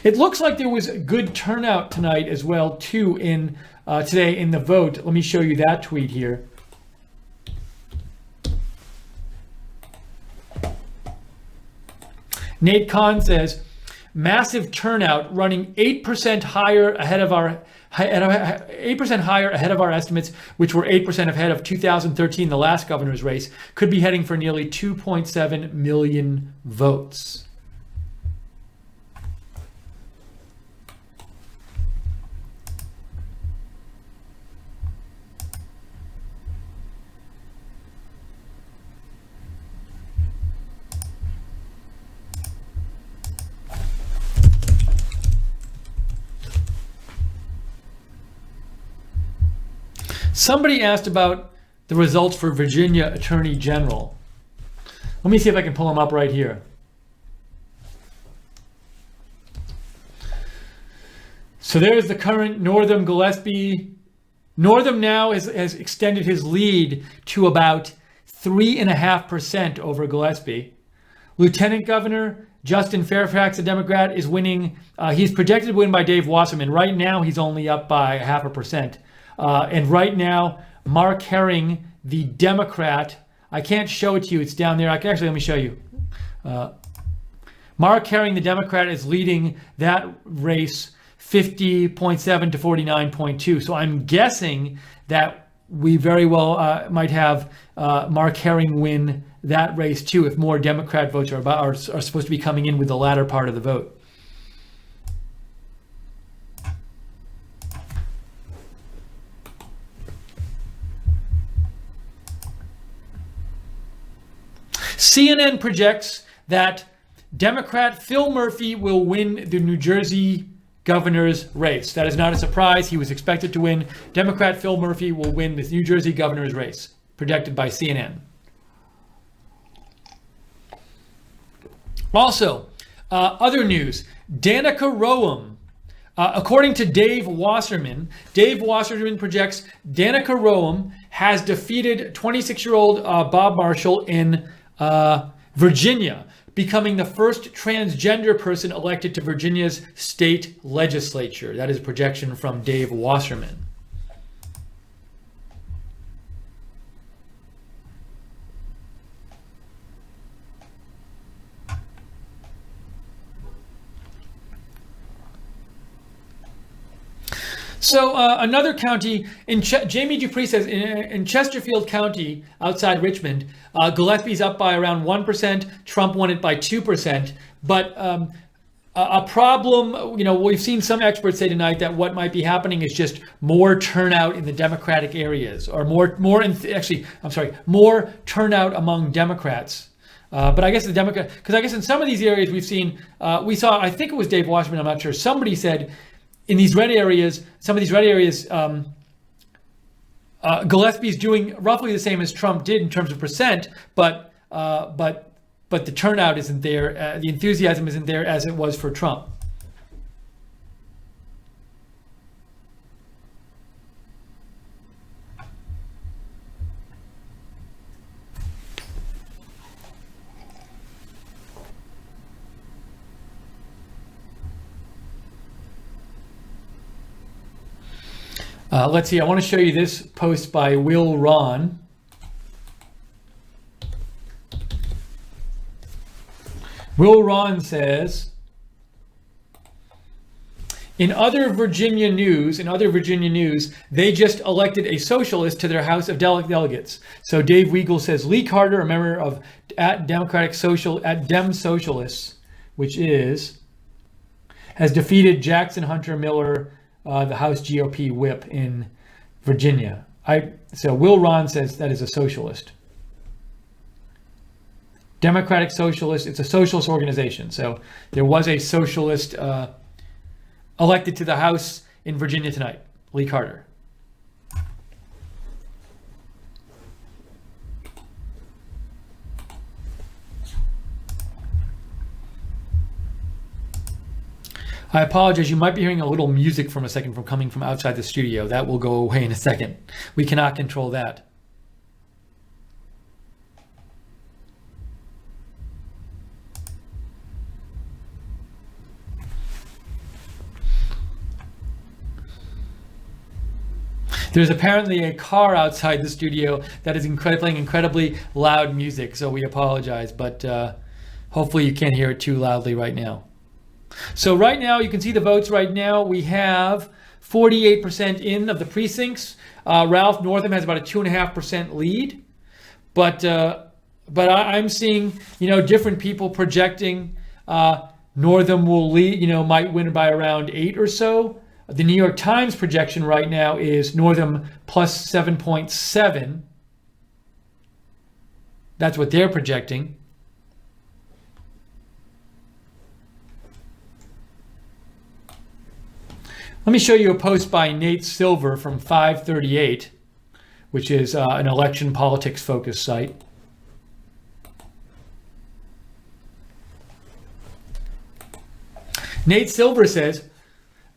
It looks like there was a good turnout tonight as well, too, today in the vote. Let me show you that tweet here. Nate Kahn says, massive turnout, running 8% higher ahead of our 8% higher ahead of our estimates, which were 8% ahead of 2013, the last governor's race, could be heading for nearly 2.7 million votes. Somebody asked about the results for Virginia Attorney General. Let me see if I can pull them up right here. So there's the current Northam Gillespie. Northam now has extended his lead to about 3.5% over Gillespie. Lieutenant Governor Justin Fairfax, a Democrat, is winning. He's projected to win by Dave Wasserman. Right now, he's only up by 0.5%. And right now, Mark Herring, the Democrat, I can't show it to you. It's down there. Actually, let me show you. Mark Herring, the Democrat, is leading that race 50.7 to 49.2. So I'm guessing that we very well might have Mark Herring win that race too, if more Democrat votes are supposed to be coming in with the latter part of the vote. CNN projects that Democrat Phil Murphy will win the New Jersey governor's race. That is not a surprise. He was expected to win. Democrat Phil Murphy will win the New Jersey governor's race, projected by CNN. Also, other news. Danica Roem, according to Dave Wasserman projects Danica Roem has defeated 26-year-old Bob Marshall in Virginia, becoming the first transgender person elected to Virginia's state legislature. That is a projection from Dave Wasserman. So another county, Jamie Dupree says, in Chesterfield County, outside Richmond, Gillespie's up by around 1%. Trump won it by 2%. But a problem, we've seen some experts say tonight that what might be happening is just more turnout in the Democratic areas, or more turnout among Democrats. But I guess the Democrat, because I guess in some of these areas we saw, I think it was Dave Wasserman, I'm not sure, somebody said, in these red areas, some of these red areas, Gillespie's doing roughly the same as Trump did in terms of percent, but the turnout isn't there, the enthusiasm isn't there as it was for Trump. Let's see, I want to show you this post by Will Ron. Will Ron says, in other Virginia news, they just elected a socialist to their House of Delegates. So Dave Weigel says, Lee Carter, a member of Dem Socialists, which has defeated Jackson Hunter Miller, the House GOP whip in Virginia. So Will Ron says that is a socialist. Democratic Socialist, it's a socialist organization. So there was a socialist elected to the House in Virginia tonight, Lee Carter. I apologize, you might be hearing a little music from coming from outside the studio. That will go away in a second. We cannot control that. There's apparently a car outside the studio that is playing incredibly loud music, so we apologize, but hopefully you can't hear it too loudly right now. So right now, you can see the votes right now. We have 48% in of the precincts. Ralph Northam has about a 2.5% lead. But I'm seeing, different people projecting Northam will lead, might win by around 8 or so. The New York Times projection right now is Northam plus 7.7. That's what they're projecting. Let me show you a post by Nate Silver from 538, which is an election politics focused site. Nate Silver says,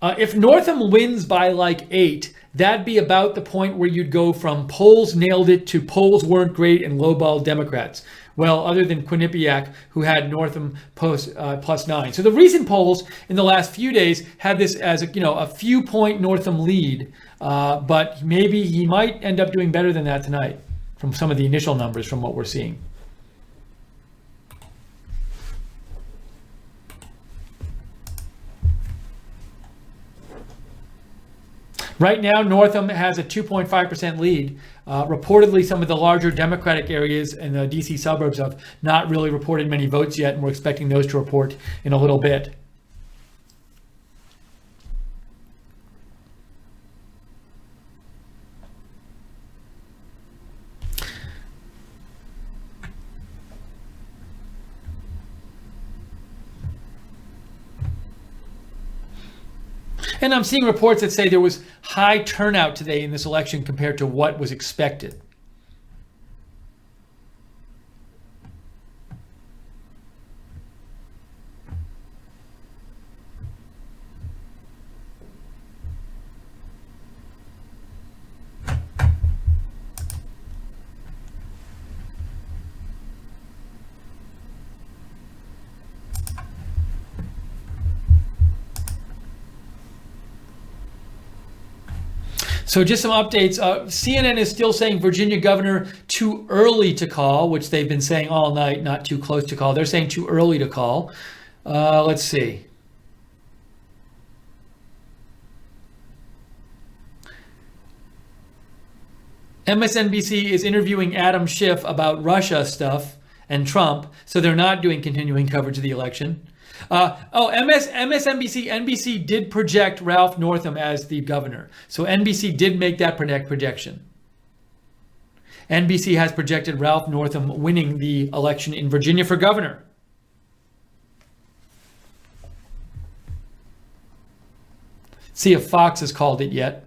if Northam wins by like 8, that'd be about the point where you'd go from polls nailed it to polls weren't great and lowball Democrats. Well, other than Quinnipiac, who had Northam plus 9. So the recent polls in the last few days had this as a few point Northam lead, but maybe he might end up doing better than that tonight from some of the initial numbers from what we're seeing. Right now, Northam has a 2.5% lead. Reportedly, some of the larger Democratic areas in the DC suburbs have not really reported many votes yet, and we're expecting those to report in a little bit. And I'm seeing reports that say there was high turnout today in this election compared to what was expected. So just some updates. CNN is still saying Virginia governor too early to call, which they've been saying all night, not too close to call. They're saying too early to call. Let's see. MSNBC is interviewing Adam Schiff about Russia stuff and Trump, so they're not doing continuing coverage of the election. MSNBC, NBC did project Ralph Northam as the governor. So NBC did make that projection. NBC has projected Ralph Northam winning the election in Virginia for governor. See if Fox has called it yet.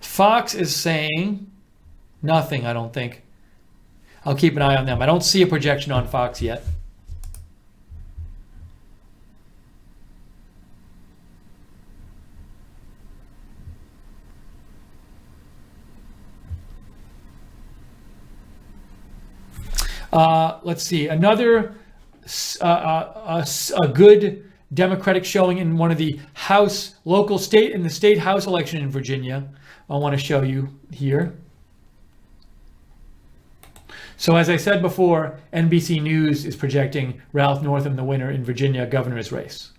Fox is saying nothing, I don't think. I'll keep an eye on them. I don't see a projection on Fox yet. Let's see. Another a good Democratic showing in one of the local state in the state House election in Virginia. I want to show you here. So as I said before, NBC News is projecting Ralph Northam the winner in Virginia governor's race.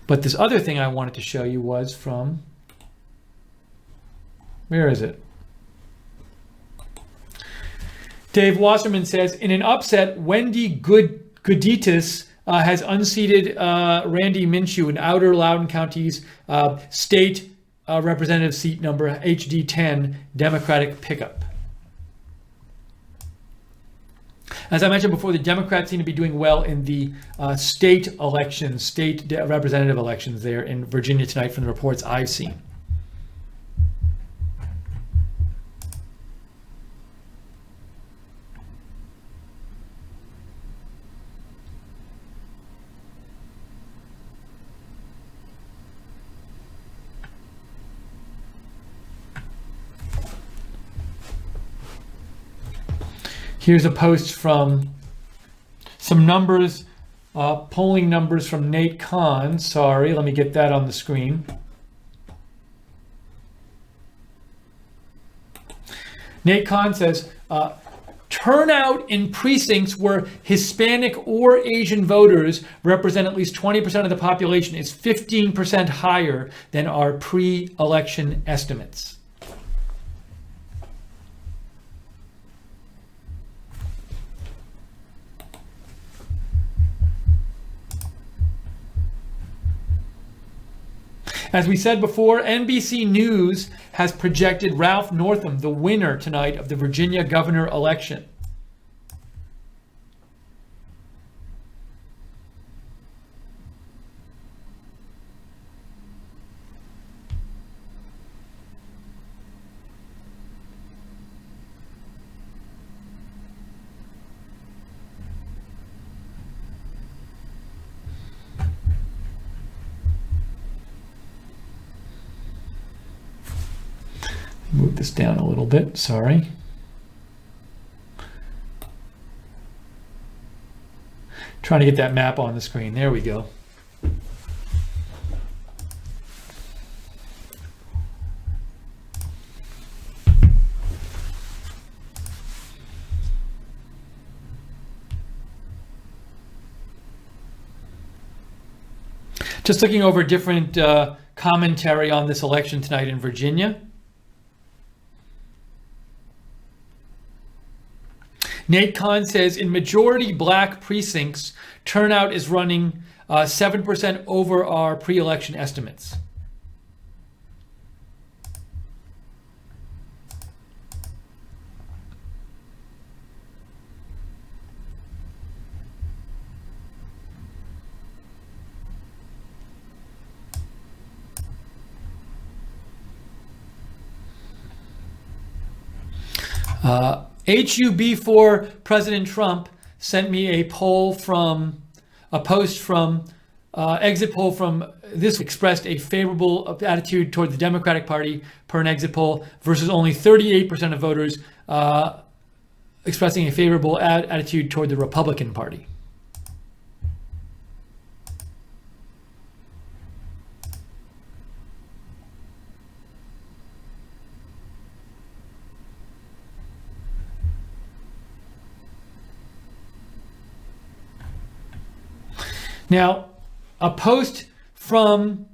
But this other thing I wanted to show you was from, where is it? Dave Wasserman says, in an upset, Wendy Guditis has unseated Randy Minshew in Outer Loudoun County's state representative seat number HD10 Democratic pickup. As I mentioned before, the Democrats seem to be doing well in the state elections, state representative elections there in Virginia tonight from the reports I've seen. Here's a post from some numbers, polling numbers from Nate Kahn. Sorry, let me get that on the screen. Nate Kahn says, turnout in precincts where Hispanic or Asian voters represent at least 20% of the population is 15% higher than our pre-election estimates. As we said before, NBC News has projected Ralph Northam the winner tonight of the Virginia governor election. Move this down a little bit, sorry. Trying to get that map on the screen. There we go. Just looking over different commentary on this election tonight in Virginia. Nate Kahn says, in majority black precincts, turnout is running 7% over our pre-election estimates. HUB for President Trump sent me a post from exit poll from this expressed a favorable attitude toward the Democratic Party per an exit poll versus only 38% of voters expressing a favorable attitude toward the Republican Party. Now, a post from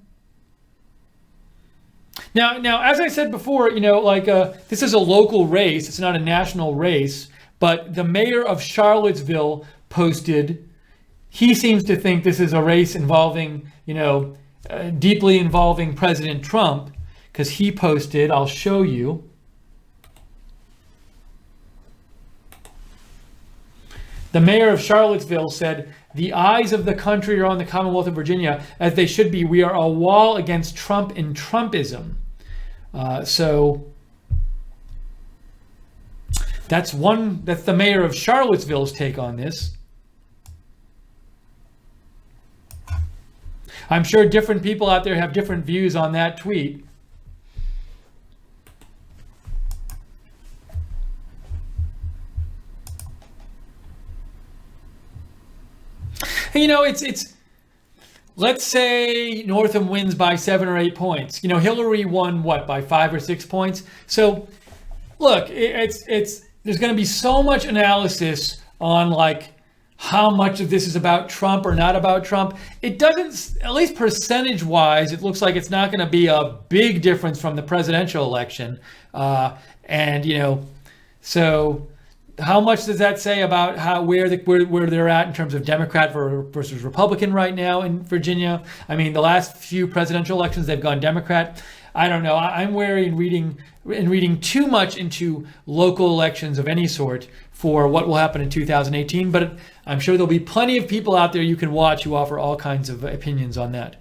now, as I said before, this is a local race. It's not a national race, but the mayor of Charlottesville posted. He seems to think this is a race involving, deeply involving President Trump, because he posted. I'll show you. The mayor of Charlottesville said, "The eyes of the country are on the Commonwealth of Virginia, as they should be. We are a wall against Trump and Trumpism." So that's the mayor of Charlottesville's take on this. I'm sure different people out there have different views on that tweet. It's let's say Northam wins by 7 or 8 points. Hillary won by 5 or 6 points. So look, it's there's going to be so much analysis on how much of this is about Trump or not about Trump. It doesn't, at least percentage wise, it looks like it's not going to be a big difference from the presidential election. So how much does that say about where they're at in terms of Democrat versus Republican right now in Virginia? I mean, the last few presidential elections, they've gone Democrat. I don't know. I'm wary in reading too much into local elections of any sort for what will happen in 2018. But I'm sure there'll be plenty of people out there you can watch who offer all kinds of opinions on that.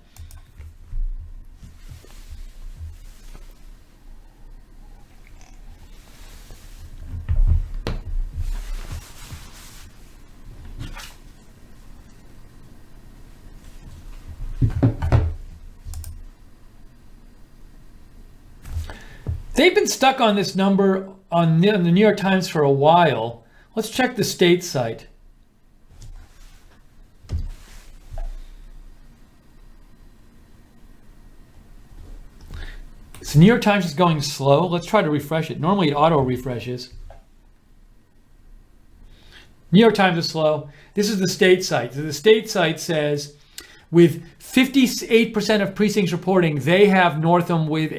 They've been stuck on this number on the New York Times for a while. Let's check the state site. So New York Times is going slow. Let's try to refresh it. Normally it auto refreshes. New York Times is slow. This is the state site. So the state site says with 58% of precincts reporting, they have Northam with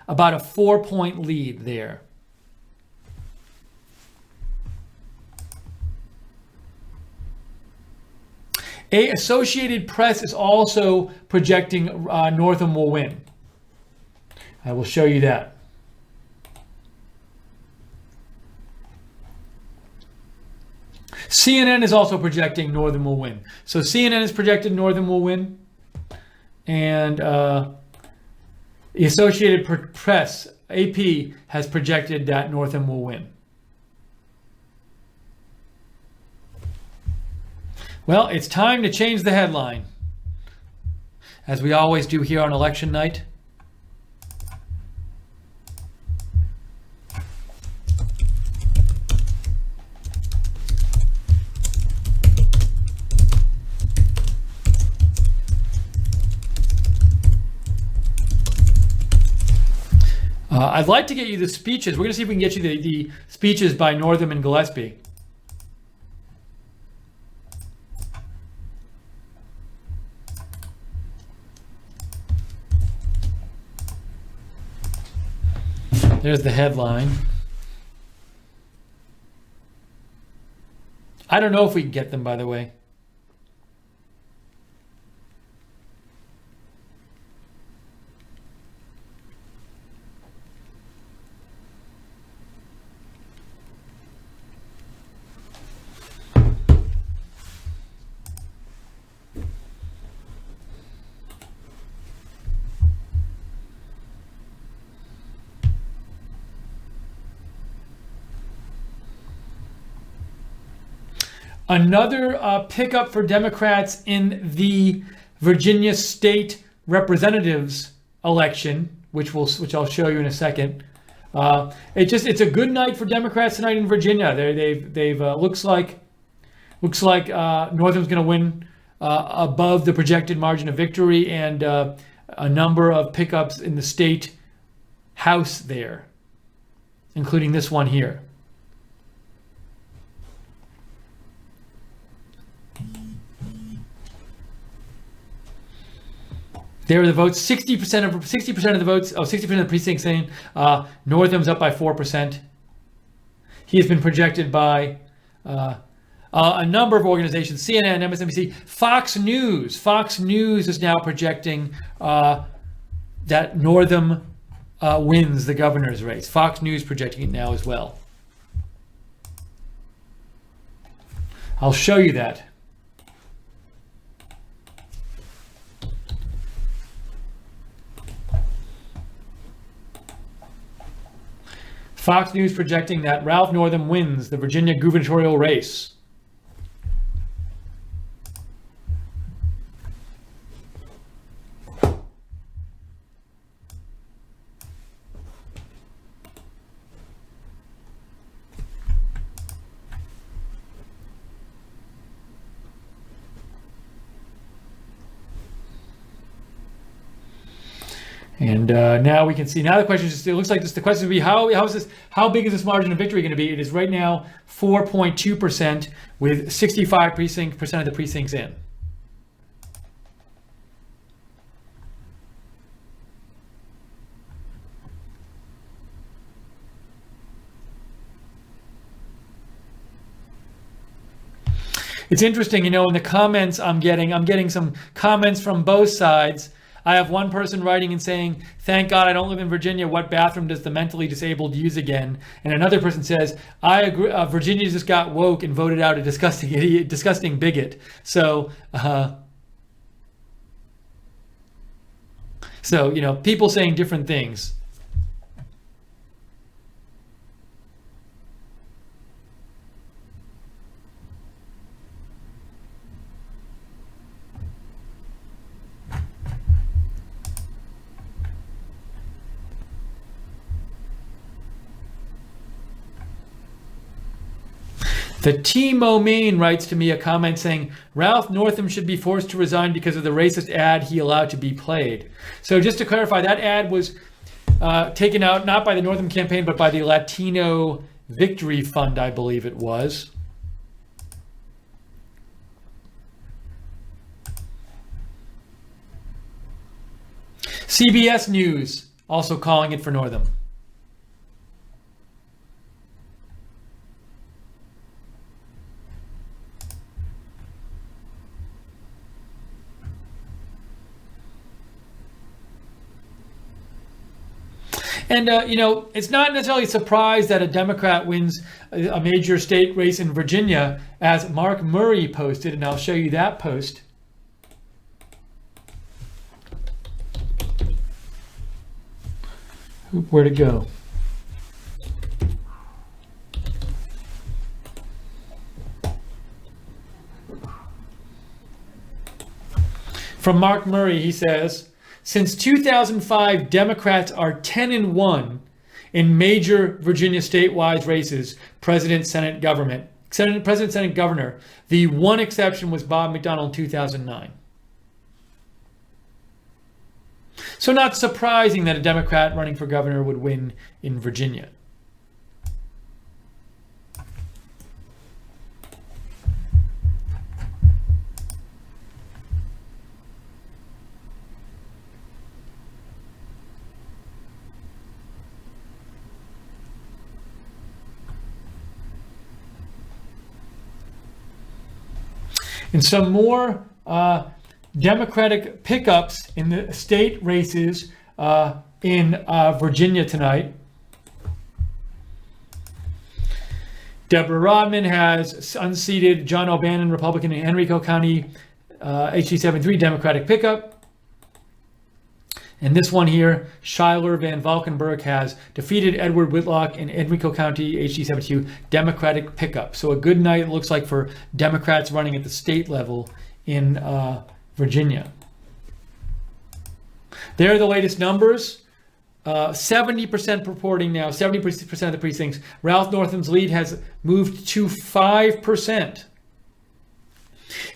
about a 4-point lead there. Associated Press is also projecting Northam will win. I will show you that. CNN is also projecting Northam will win. So CNN is projected Northam will win. And the Associated Press, AP, has projected that Northam will win. Well, it's time to change the headline, as we always do here on election night. I'd like to get you the speeches. We're going to see if we can get you the speeches by Northam and Gillespie. There's the headline. I don't know if we can get them, by the way. Another pickup for Democrats in the Virginia state representatives election, which I'll show you in a second. It's a good night for Democrats tonight in Virginia. They've looks like Northam's going to win above the projected margin of victory, and a number of pickups in the state house there, including this one here. There are the votes. 60% of the votes. 60% of the precincts saying Northam's up by 4%. He has been projected by a number of organizations: CNN, MSNBC, Fox News. Fox News is now projecting that Northam wins the governor's race. Fox News projecting it now as well. I'll show you that. Fox News projecting that Ralph Northam wins the Virginia gubernatorial race. And now we can see. Now the question is, it looks like the question would be, how big is this margin of victory going to be? It is right now 4.2% with 65% of the precincts in. It's interesting, in the comments I'm getting some comments from both sides. I have one person writing and saying, "Thank God I don't live in Virginia. What bathroom does the mentally disabled use again?" And another person says, "I agree. Virginia just got woke and voted out a disgusting idiot, disgusting bigot." So people saying different things. The Timo Main writes to me a comment saying, "Ralph Northam should be forced to resign because of the racist ad he allowed to be played." So just to clarify, that ad was taken out not by the Northam campaign, but by the Latino Victory Fund, I believe it was. CBS News also calling it for Northam. And, it's not necessarily a surprise that a Democrat wins a major state race in Virginia, as Mark Murray posted, and I'll show you that post. Where'd it go? From Mark Murray, he says, "Since 2005, Democrats are 10-1 in major Virginia statewide races, President, Senate, Governor. The one exception was Bob McDonnell in 2009. So not surprising that a Democrat running for governor would win in Virginia. And some more Democratic pickups in the state races in Virginia tonight. Deborah Rodman has unseated John O'Bannon, Republican, in Henrico County, HD73 Democratic pickup. And this one here, Schuyler Van Valkenburg has defeated Edward Whitlock in Henrico County, HD72 Democratic pickup. So a good night, it looks like, for Democrats running at the state level in Virginia. There are the latest numbers. 70% reporting now, 70% of the precincts. Ralph Northam's lead has moved to 5%.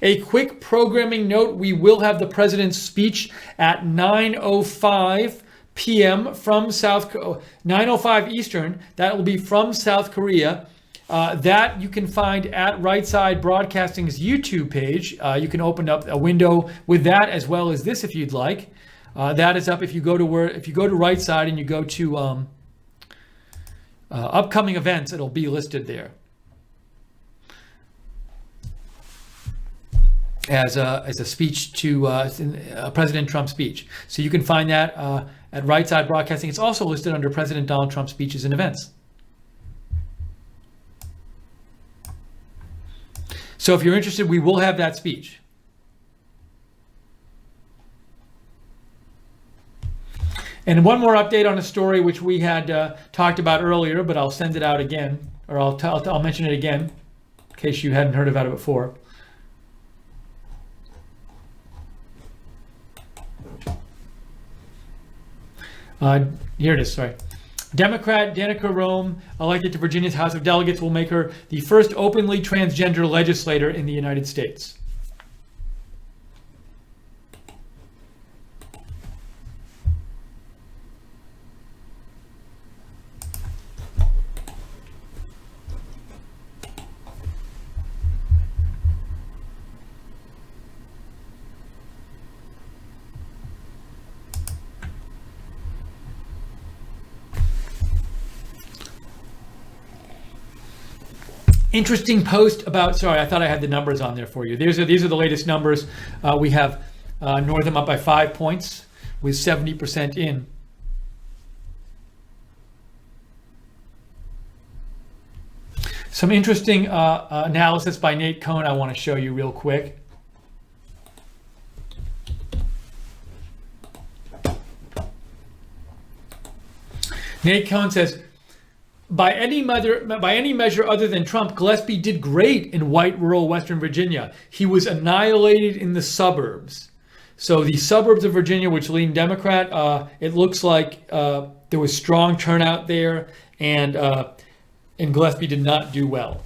A quick programming note, we will have the president's speech at 9:05 p.m. from 9:05 Eastern. That will be from South Korea. That you can find at Right Side Broadcasting's YouTube page. You can open up a window with that as well as this if you'd like. That is up if you go to Right Side and you go to upcoming events, it'll be listed there. As a speech to President Trump's speech. So you can find that at Right Side Broadcasting. It's also listed under President Donald Trump's speeches and events. So if you're interested, we will have that speech. And one more update on a story which we had talked about earlier, but I'll send it out again, or I'll mention it again in case you hadn't heard about it before. Here it is, sorry. Democrat Danica Rome, elected to Virginia's House of Delegates, will make her the first openly transgender legislator in the United States. Interesting post about, sorry, I thought I had the numbers on there for you. These are the latest numbers. We have Northam up by 5 points with 70% in. Some interesting analysis by Nate Cohn I want to show you real quick. Nate Cohn says, by any measure other than Trump, Gillespie did great in white rural Western Virginia. He was annihilated in the suburbs. So the suburbs of Virginia, which lean Democrat, it looks like there was strong turnout there, and Gillespie did not do well.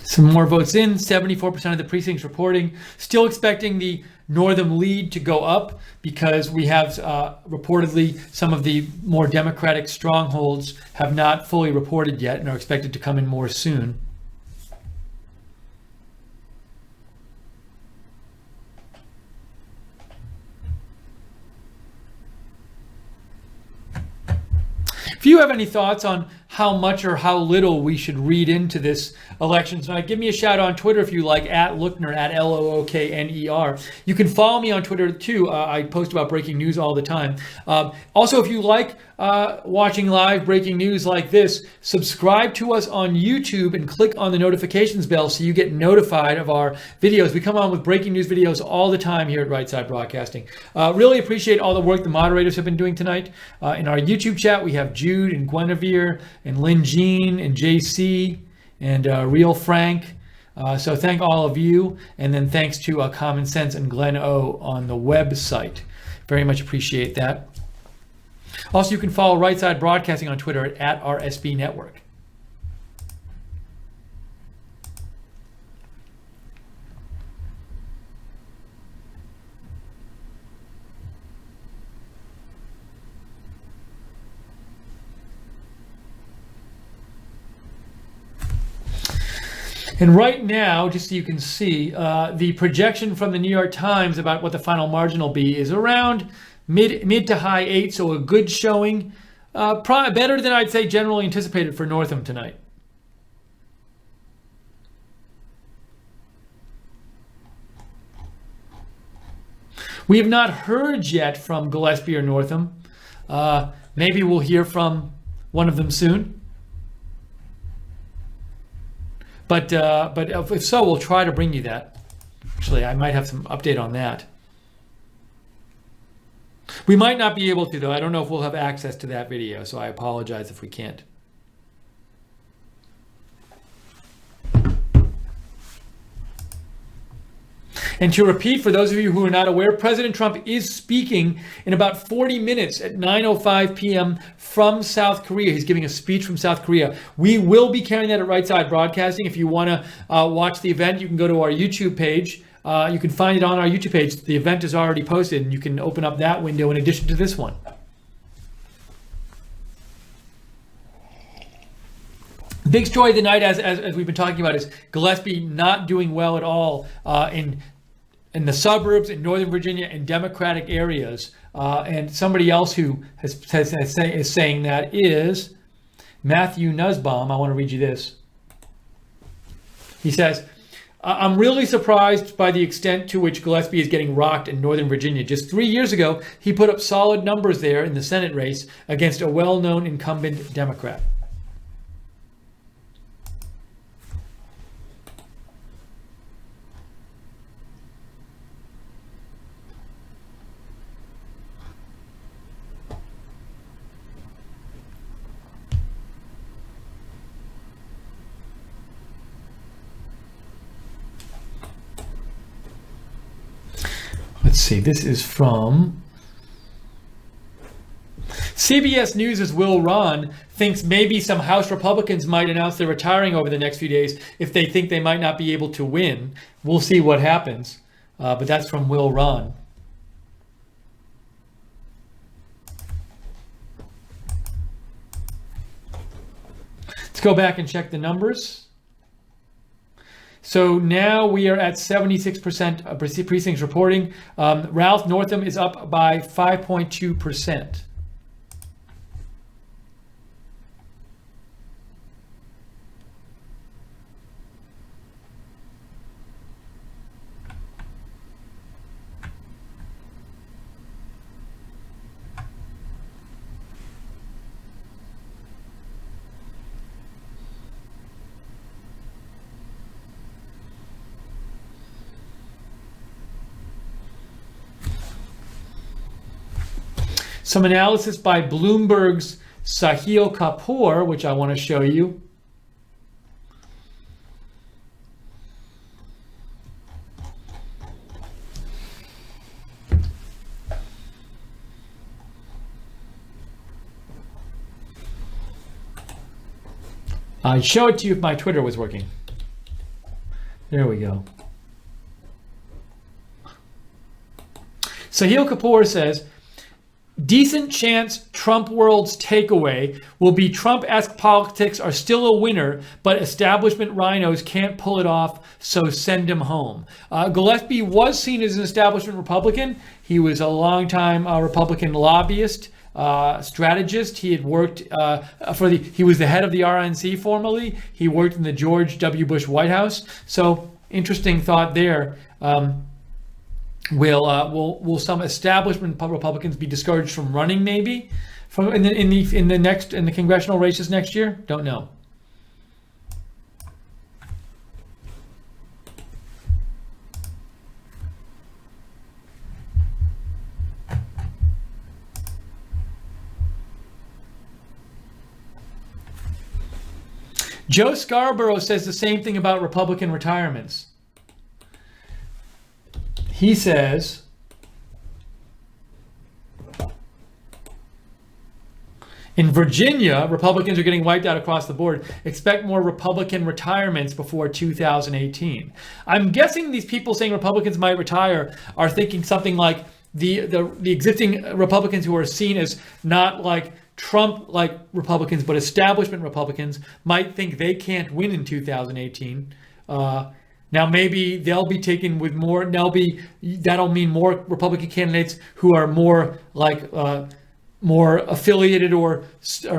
Some more votes in, 74% of the precincts reporting. Still expecting the Northam lead to go up because we have reportedly some of the more Democratic strongholds have not fully reported yet and are expected to come in more soon. If you have any thoughts on how much or how little we should read into this election tonight, give me a shout on Twitter if you like, at Lookner, at Lookner. You can follow me on Twitter too. I post about breaking news all the time. Also, if you like watching live breaking news like this, subscribe to us on YouTube and click on the notifications bell so you get notified of our videos. We come on with breaking news videos all the time here at Right Side Broadcasting. Really appreciate all the work the moderators have been doing tonight. In our YouTube chat, we have Jude and Guinevere and Lynn Jean and JC and Real Frank. So thank all of you. And then thanks to Common Sense and Glenn O on the website. Very much appreciate that. Also, you can follow Right Side Broadcasting on Twitter at RSB Network. And right now, just so you can see, the projection from the New York Times about what the final margin will be is around mid to high 8, so a good showing. Probably better than I'd say generally anticipated for Northam tonight. We have not heard yet from Gillespie or Northam. Maybe we'll hear from one of them soon. But if so, we'll try to bring you that. Actually, I might have some update on that. We might not be able to, though. I don't know if we'll have access to that video, so I apologize if we can't. And to repeat, for those of you who are not aware, President Trump is speaking in about 40 minutes at 9:05 p.m. from South Korea. He's giving a speech from South Korea. We will be carrying that at Right Side Broadcasting. If you want to watch the event, you can go to our YouTube page. You can find it on our YouTube page. The event is already posted, and you can open up that window in addition to this one. Big story of the night, as we've been talking about, is Gillespie not doing well at all in the suburbs in Northern Virginia and Democratic areas. And somebody else who is saying that is Matthew Nussbaum. I want to read you this. He says, I'm really surprised by the extent to which Gillespie is getting rocked in Northern Virginia. Just 3 years ago, he put up solid numbers there in the Senate race against a well-known incumbent Democrat. Let's see, this is from CBS News' Will Ron thinks maybe some House Republicans might announce they're retiring over the next few days if they think they might not be able to win. We'll see what happens. But that's from Will Ron. Let's go back and check the numbers. So now we are at 76% of precincts reporting. Ralph Northam is up by 5.2%. Some analysis by Bloomberg's Sahil Kapoor, which I want to show you. I'd show it to you if my Twitter was working. There we go. Sahil Kapoor says, decent chance Trump world's takeaway will be Trump-esque politics are still a winner, but establishment rhinos can't pull it off, so send him home. Gillespie was seen as an establishment Republican. He was a longtime Republican lobbyist strategist. He had worked he was the head of the RNC formerly. He worked in the George W. Bush White House. So interesting thought there. Will some establishment Republicans be discouraged from running maybe in the congressional races next year? Don't know. Joe Scarborough says the same thing about Republican retirements. He says, in Virginia, Republicans are getting wiped out across the board. Expect more Republican retirements before 2018. I'm guessing these people saying Republicans might retire are thinking something like the existing Republicans who are seen as not like Trump-like Republicans, but establishment Republicans might think they can't win in 2018. Now maybe they'll be taken with more. That'll mean more Republican candidates who are more like more affiliated or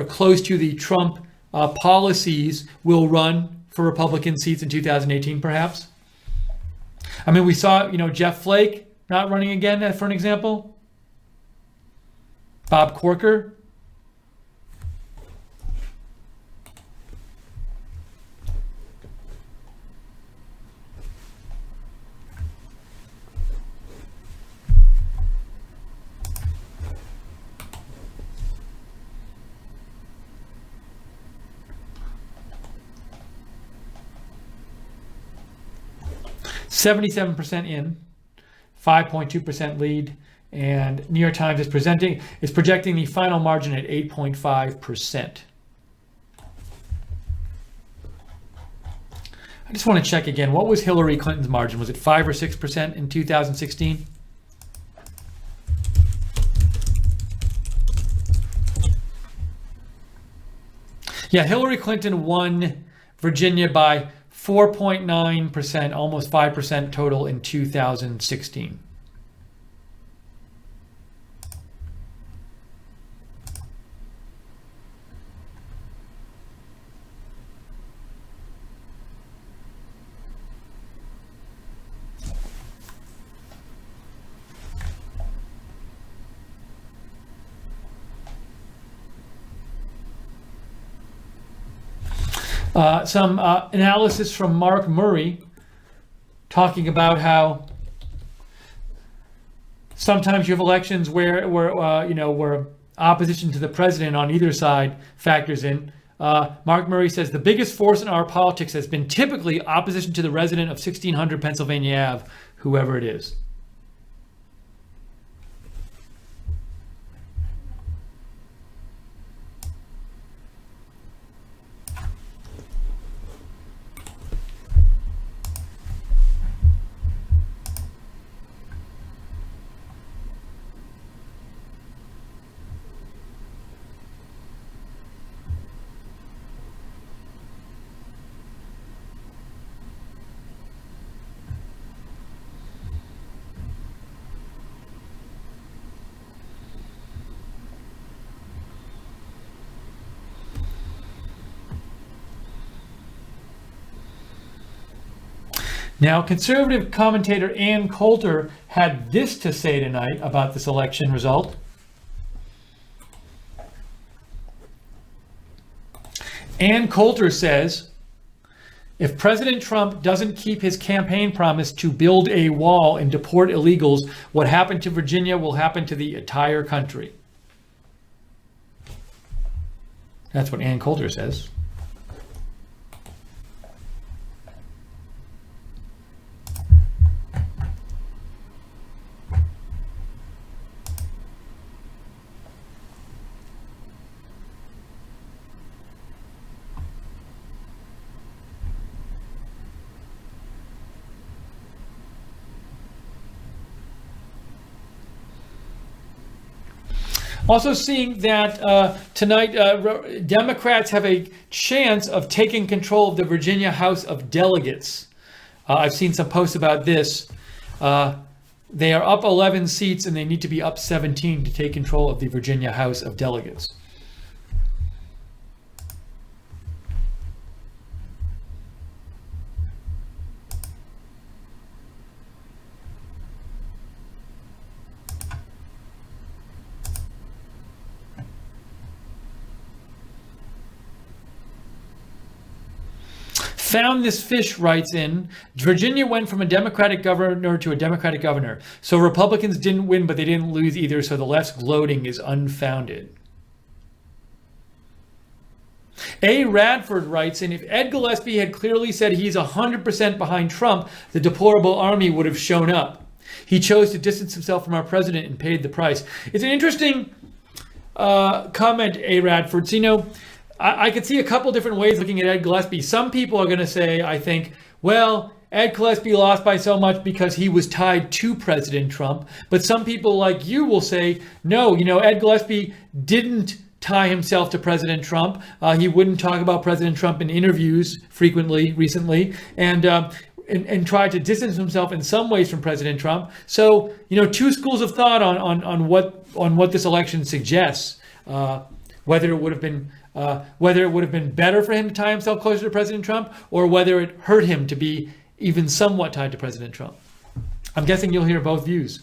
close to the Trump policies will run for Republican seats in 2018, perhaps. I mean, we saw Jeff Flake not running again, for an example. Bob Corker. 77% in, 5.2% lead, and New York Times is projecting the final margin at 8.5%. I just want to check again. What was Hillary Clinton's margin? Was it 5 or 6% in 2016? Yeah, Hillary Clinton won Virginia by 4.9%, almost 5% total in 2016. Some analysis from Mark Murray talking about how sometimes you have elections where opposition to the president on either side factors in. Mark Murray says the biggest force in our politics has been typically opposition to the resident of 1600 Pennsylvania Ave, whoever it is. Now, conservative commentator Ann Coulter had this to say tonight about this election result. Ann Coulter says, if President Trump doesn't keep his campaign promise to build a wall and deport illegals, what happened to Virginia will happen to the entire country. That's what Ann Coulter says. Also seeing that tonight Democrats have a chance of taking control of the Virginia House of Delegates. I've seen some posts about this. They are up 11 seats, and they need to be up 17 to take control of the Virginia House of Delegates. Found This Fish writes in, Virginia went from a Democratic governor to a Democratic governor. So Republicans didn't win, but they didn't lose either, so the left's gloating is unfounded. A. Radford writes in, if Ed Gillespie had clearly said he's 100% behind Trump, the deplorable army would have shown up. He chose to distance himself from our president and paid the price. It's an interesting comment, A. Radford. So, you know, I could see a couple different ways looking at Ed Gillespie. Some people are going to say, I think, well, Ed Gillespie lost by so much because he was tied to President Trump. But some people like you will say, no, you know, Ed Gillespie didn't tie himself to President Trump. He wouldn't talk about President Trump in interviews frequently recently, and tried to distance himself in some ways from President Trump. So, you know, two schools of thought on what this election suggests. Whether it would have been better for him to tie himself closer to President Trump, or whether it hurt him to be even somewhat tied to President Trump. I'm guessing you'll hear both views.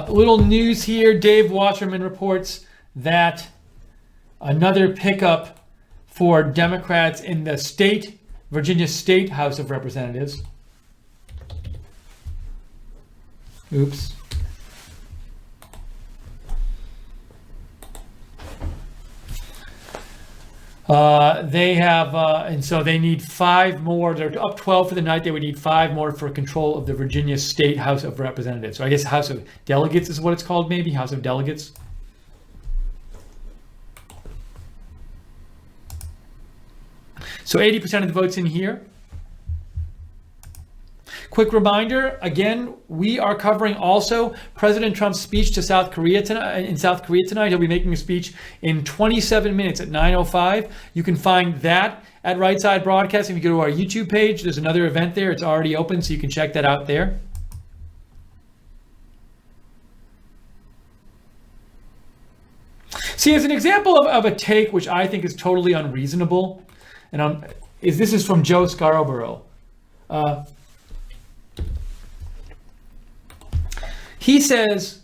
Little news here. Dave Wasserman reports that another pickup for Democrats in the Virginia State House of Representatives. Oops. They have, and so they need 5 more. They're up 12 for the night. They would need 5 more for control of the Virginia State House of Representatives. So I guess House of Delegates is what it's called, maybe? House of Delegates. So 80% of the votes in here. Quick reminder, again, we are covering also President Trump's speech to South Korea tonight. In South Korea tonight, he'll be making a speech in 27 minutes at 9:05. You can find that at Right Side Broadcasting. If you go to our YouTube page, there's another event there. It's already open, so you can check that out there. See, as an example of a take which I think is totally unreasonable, and this is from Joe Scarborough. He says,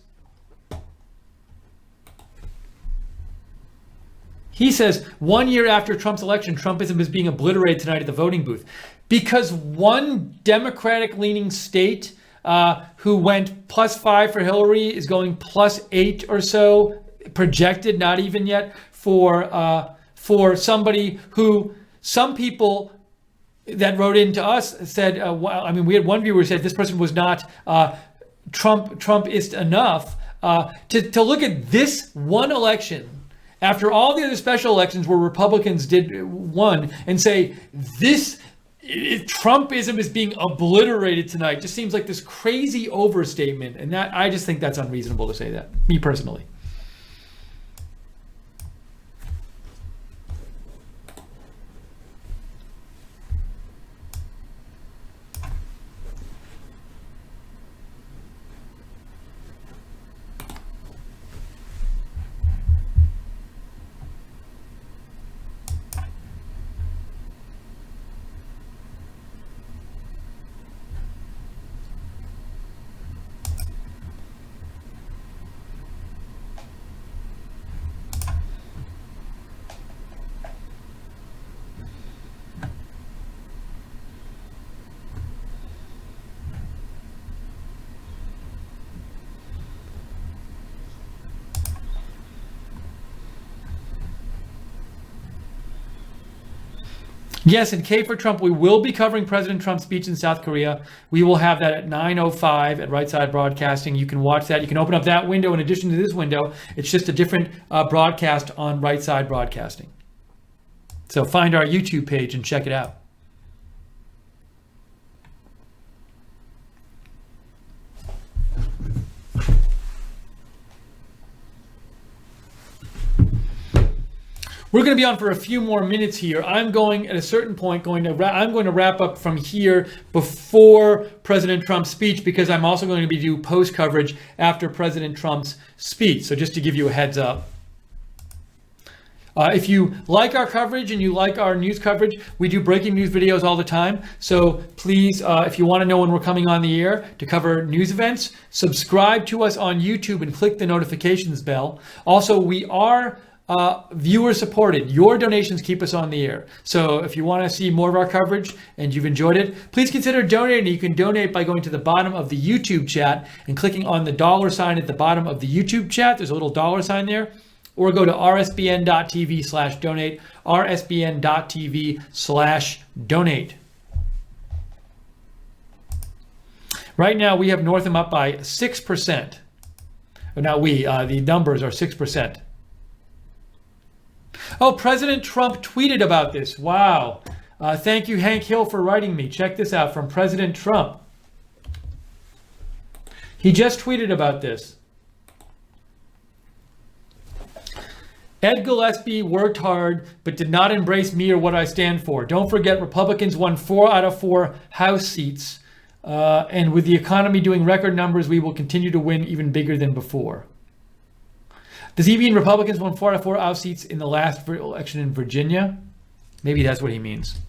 1 year after Trump's election, Trumpism is being obliterated tonight at the voting booth. Because one Democratic-leaning state who went +5 for Hillary is going +8 or so, projected, not even yet, for somebody who some people that wrote into us said, we had one viewer who said this person was not Trumpist enough to look at this one election after all the other special elections where Republicans won and say Trumpism is being obliterated tonight. Just seems like this crazy overstatement, and that I just think that's unreasonable to say that, me personally. Yes, and K for Trump, we will be covering President Trump's speech in South Korea. We will have that at 9:05 at Right Side Broadcasting. You can watch that. You can open up that window in addition to this window. It's just a different broadcast on Right Side Broadcasting. So find our YouTube page and check it out. We're going to be on for a few more minutes here. I'm going at a certain point I'm going to wrap up from here before President Trump's speech, because I'm also going to be doing post coverage after President Trump's speech. So just to give you a heads up. If you like our coverage and you like our news coverage, we do breaking news videos all the time. So please, if you want to know when we're coming on the air to cover news events, subscribe to us on YouTube and click the notifications bell. Also, we are viewer supported. Your donations keep us on the air. So if you want to see more of our coverage and you've enjoyed it, please consider donating. You can donate by going to the bottom of the YouTube chat and clicking on the $ at the bottom of the YouTube chat. There's a little $ there. Or go to rsbn.tv/donate, rsbn.tv/donate. Right now we have Northam up by 6%. Now the numbers are 6%. Oh, President Trump tweeted about this. Wow. Thank you, Hank Hill, for writing me. Check this out from President Trump. He just tweeted about this. Ed Gillespie worked hard, but did not embrace me or what I stand for. Don't forget, Republicans won 4 out of 4 House seats. And with the economy doing record numbers, we will continue to win even bigger than before. Does he mean Republicans won 4 out of 4 House seats in the last election in Virginia? Maybe that's what he means.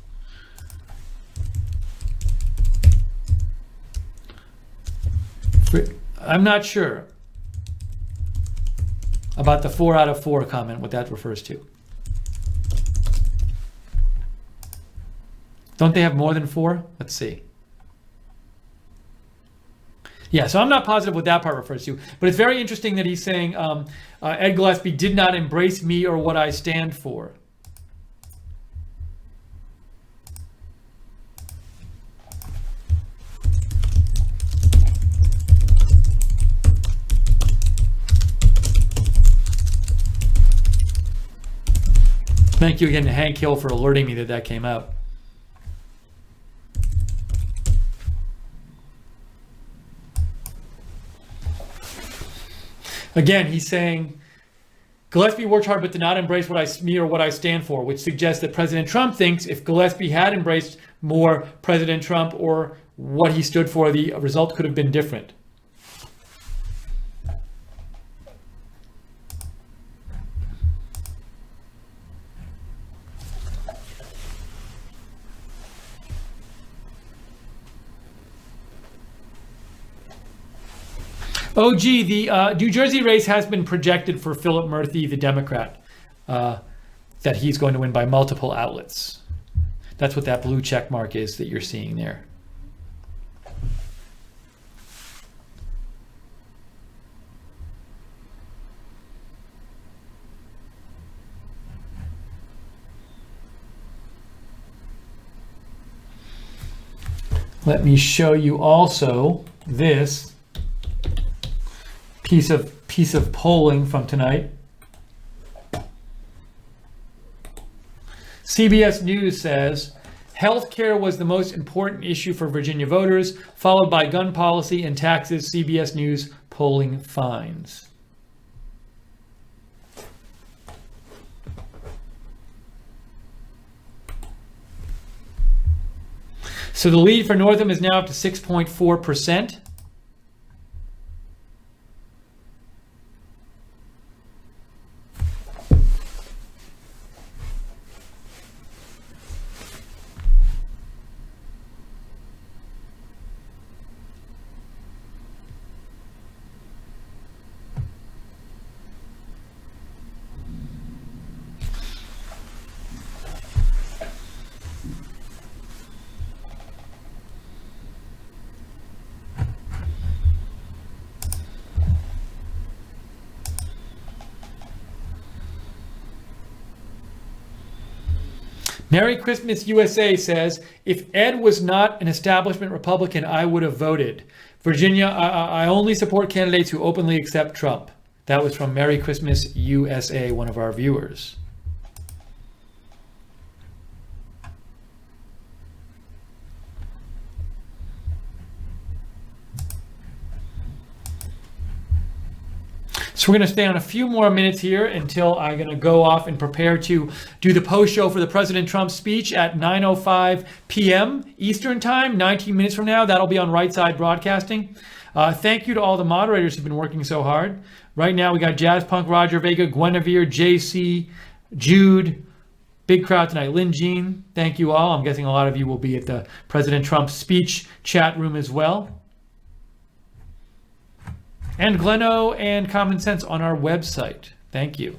I'm not sure about the 4 out of 4 comment, what that refers to. Don't they have more than 4? Let's see. Yeah, so I'm not positive what that part refers to, but it's very interesting that he's saying Ed Gillespie did not embrace me or what I stand for. Thank you again to Hank Hill for alerting me that that came out. Again, he's saying Gillespie worked hard but did not embrace me or what I stand for, which suggests that President Trump thinks if Gillespie had embraced more President Trump or what he stood for, the result could have been different. Oh, gee, the New Jersey race has been projected for Philip Murphy, the Democrat, that he's going to win by multiple outlets. That's what that blue check mark is that you're seeing there. Let me show you also this piece of polling from tonight. CBS News says healthcare was the most important issue for Virginia voters, followed by gun policy and taxes. CBS News polling finds. So the lead for Northam is now up to 6.4%. Merry Christmas USA says, if Ed was not an establishment Republican, I would have voted. Virginia, I only support candidates who openly accept Trump. That was from Merry Christmas USA, one of our viewers. So we're going to stay on a few more minutes here until I'm going to go off and prepare to do the post show for the President Trump speech at 9:05 p.m. Eastern Time, 19 minutes from now. That'll be on Right Side Broadcasting. Thank you to all the moderators who've been working so hard. Right now we got Jazz Punk, Roger Vega, Guinevere, JC, Jude, big crowd tonight. Lynn Jean, thank you all. I'm guessing a lot of you will be at the President Trump speech chat room as well. And Gleno and Common Sense on our website. Thank you.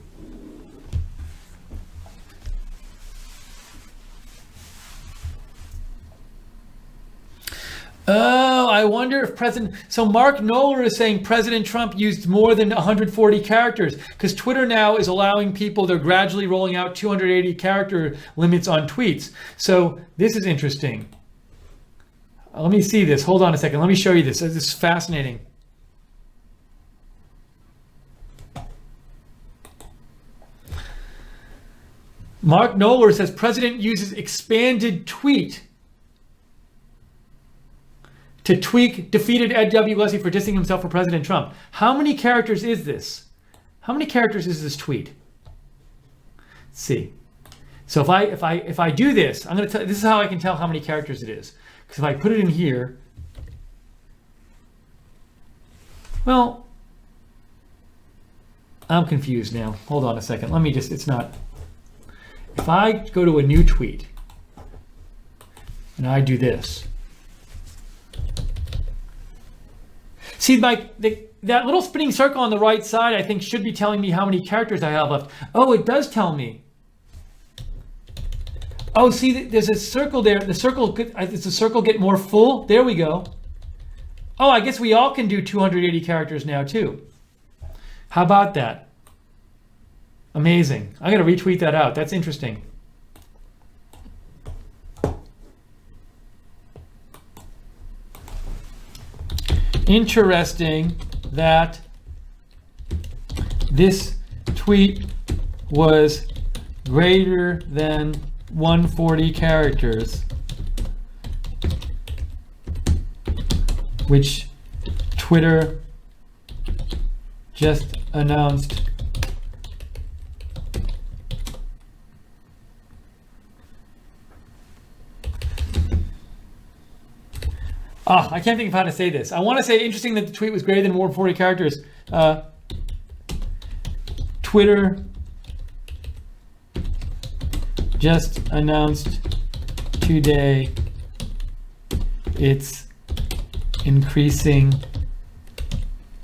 Oh, I wonder if so Mark Knoller is saying President Trump used more than 140 characters because Twitter now is allowing people, they're gradually rolling out 280 character limits on tweets. So this is interesting. Let me see this. Hold on a second. Let me show you this. This is fascinating. Mark Knoller says President uses expanded tweet to tweak defeated Ed W. Gillespie for dissing himself for President Trump. How many characters is this? How many characters is this tweet? Let's see. So if I do this, I'm going to tell. This is how I can tell how many characters it is. Because if I put it in here, well, I'm confused now. Hold on a second. Let me just. It's not. If I go to a new tweet and I do this, see, that little spinning circle on the right side, I think, should be telling me how many characters I have left. Oh, it does tell me. Oh, see, there's a circle there. The circle, does the circle get more full? There we go. Oh, I guess we all can do 280 characters now, too. How about that? Amazing. I'm going to retweet that out. That's interesting. Interesting that this tweet was greater than 140 characters, which Twitter just announced I can't think of how to say this. I want to say interesting that the tweet was greater than 140 characters. Twitter just announced today its increasing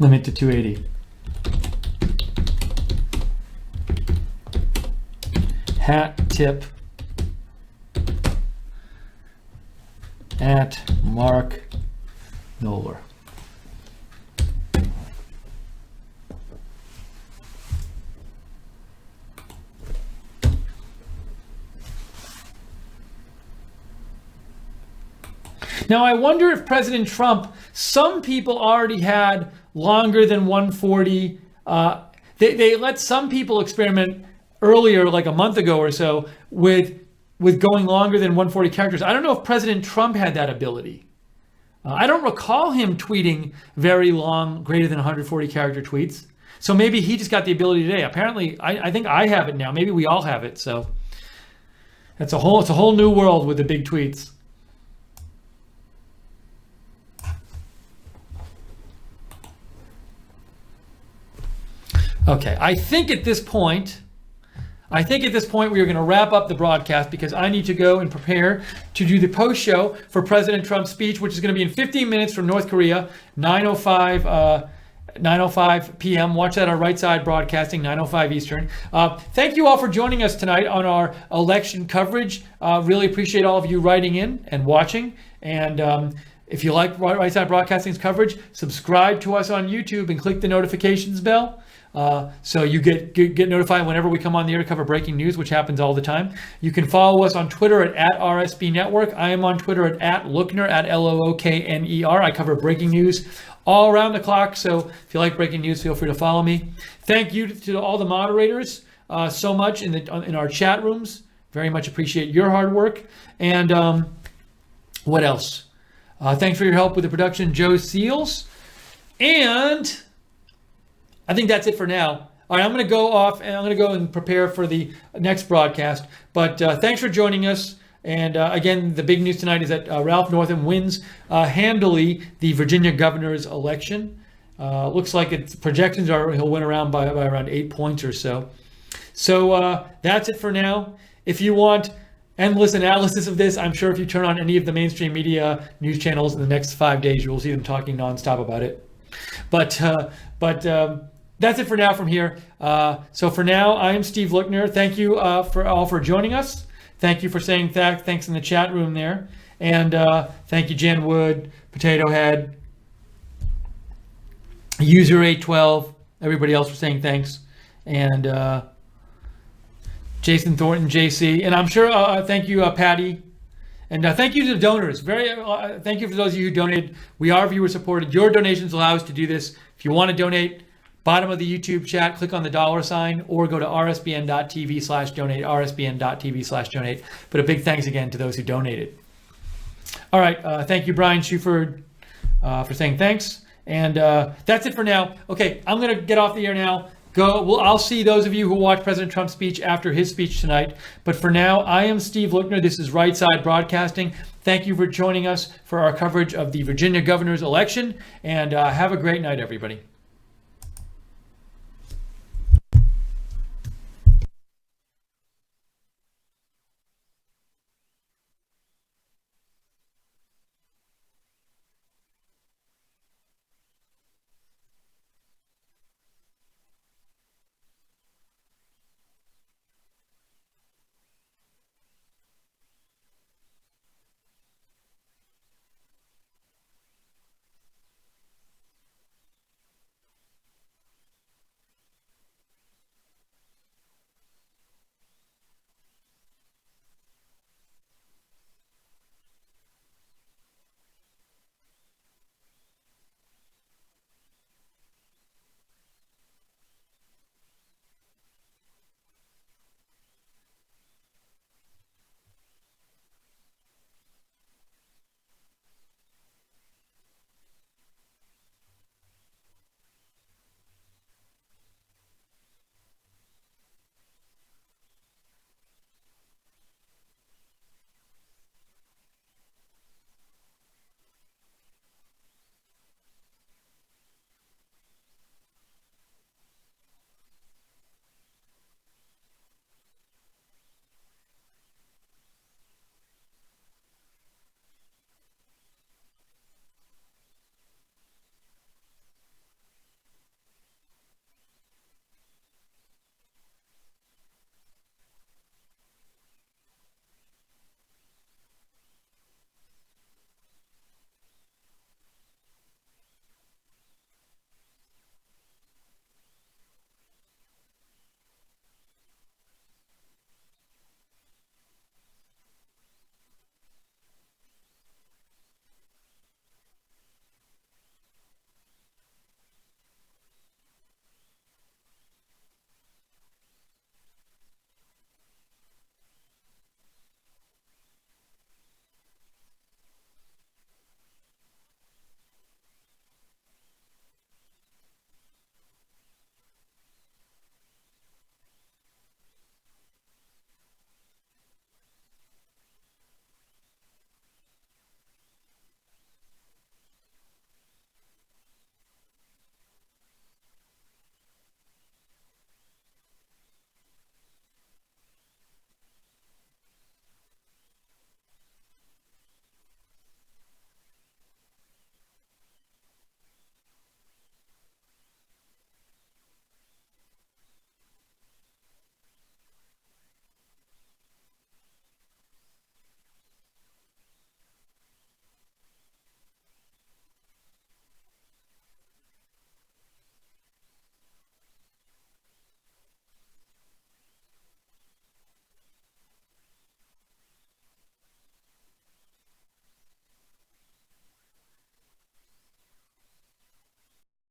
limit to 280. Hat tip at Mark Knoller. Now, I wonder if President Trump, some people already had longer than 140. They let some people experiment earlier, like a month ago or so, with going longer than 140 characters. I don't know if President Trump had that ability. I don't recall him tweeting very long, greater than 140 character tweets. So maybe he just got the ability today. Apparently, I think I have it now. Maybe we all have it. So it's a whole new world with the big tweets. Okay, I think at this point we are going to wrap up the broadcast because I need to go and prepare to do the post show for President Trump's speech, which is going to be in 15 minutes from North Korea, 9:05 p.m. Watch that on Right Side Broadcasting, 9:05 Eastern. Thank you all for joining us tonight on our election coverage. Really appreciate all of you writing in and watching. And if you like Right Side Broadcasting's coverage, subscribe to us on YouTube and click the notifications bell. So you get notified whenever we come on the air to cover breaking news, which happens all the time. You can follow us on Twitter at RSB Network. I am on Twitter at Lookner, at Lookner. I cover breaking news all around the clock. So if you like breaking news, feel free to follow me. Thank you to all the moderators so much in our chat rooms. Very much appreciate your hard work. And what else? Thanks for your help with the production, Joe Seals. And I think that's it for now. All right, I'm going to go off and I'm going to go and prepare for the next broadcast. But thanks for joining us. And again, the big news tonight is that Ralph Northam wins handily the Virginia governor's election. Looks like projections are he'll win by around 8 points or so. So that's it for now. If you want endless analysis of this, I'm sure if you turn on any of the mainstream media news channels in the next 5 days, you will see them talking nonstop about it. But that's it for now from here. So for now, I am Steve Lookner. Thank you for joining us. Thank you for saying thanks in the chat room there. And thank you, Jen Wood, Potato Head, User 812, everybody else for saying thanks. And Jason Thornton, JC. And I'm sure, thank you, Patty. And thank you to the donors. Thank you for those of you who donated. We are viewer supported. Your donations allow us to do this. If you want to donate, bottom of the YouTube chat, click on the $sign or go to rsbn.tv/donate, rsbn.tv/donate. But a big thanks again to those who donated. All right. Thank you, Brian Shuford, for saying thanks. And that's it for now. Okay, I'm going to get off the air now. I'll see those of you who watch President Trump's speech after his speech tonight. But for now, I am Steve Lookner. This is Right Side Broadcasting. Thank you for joining us for our coverage of the Virginia governor's election. And have a great night, everybody.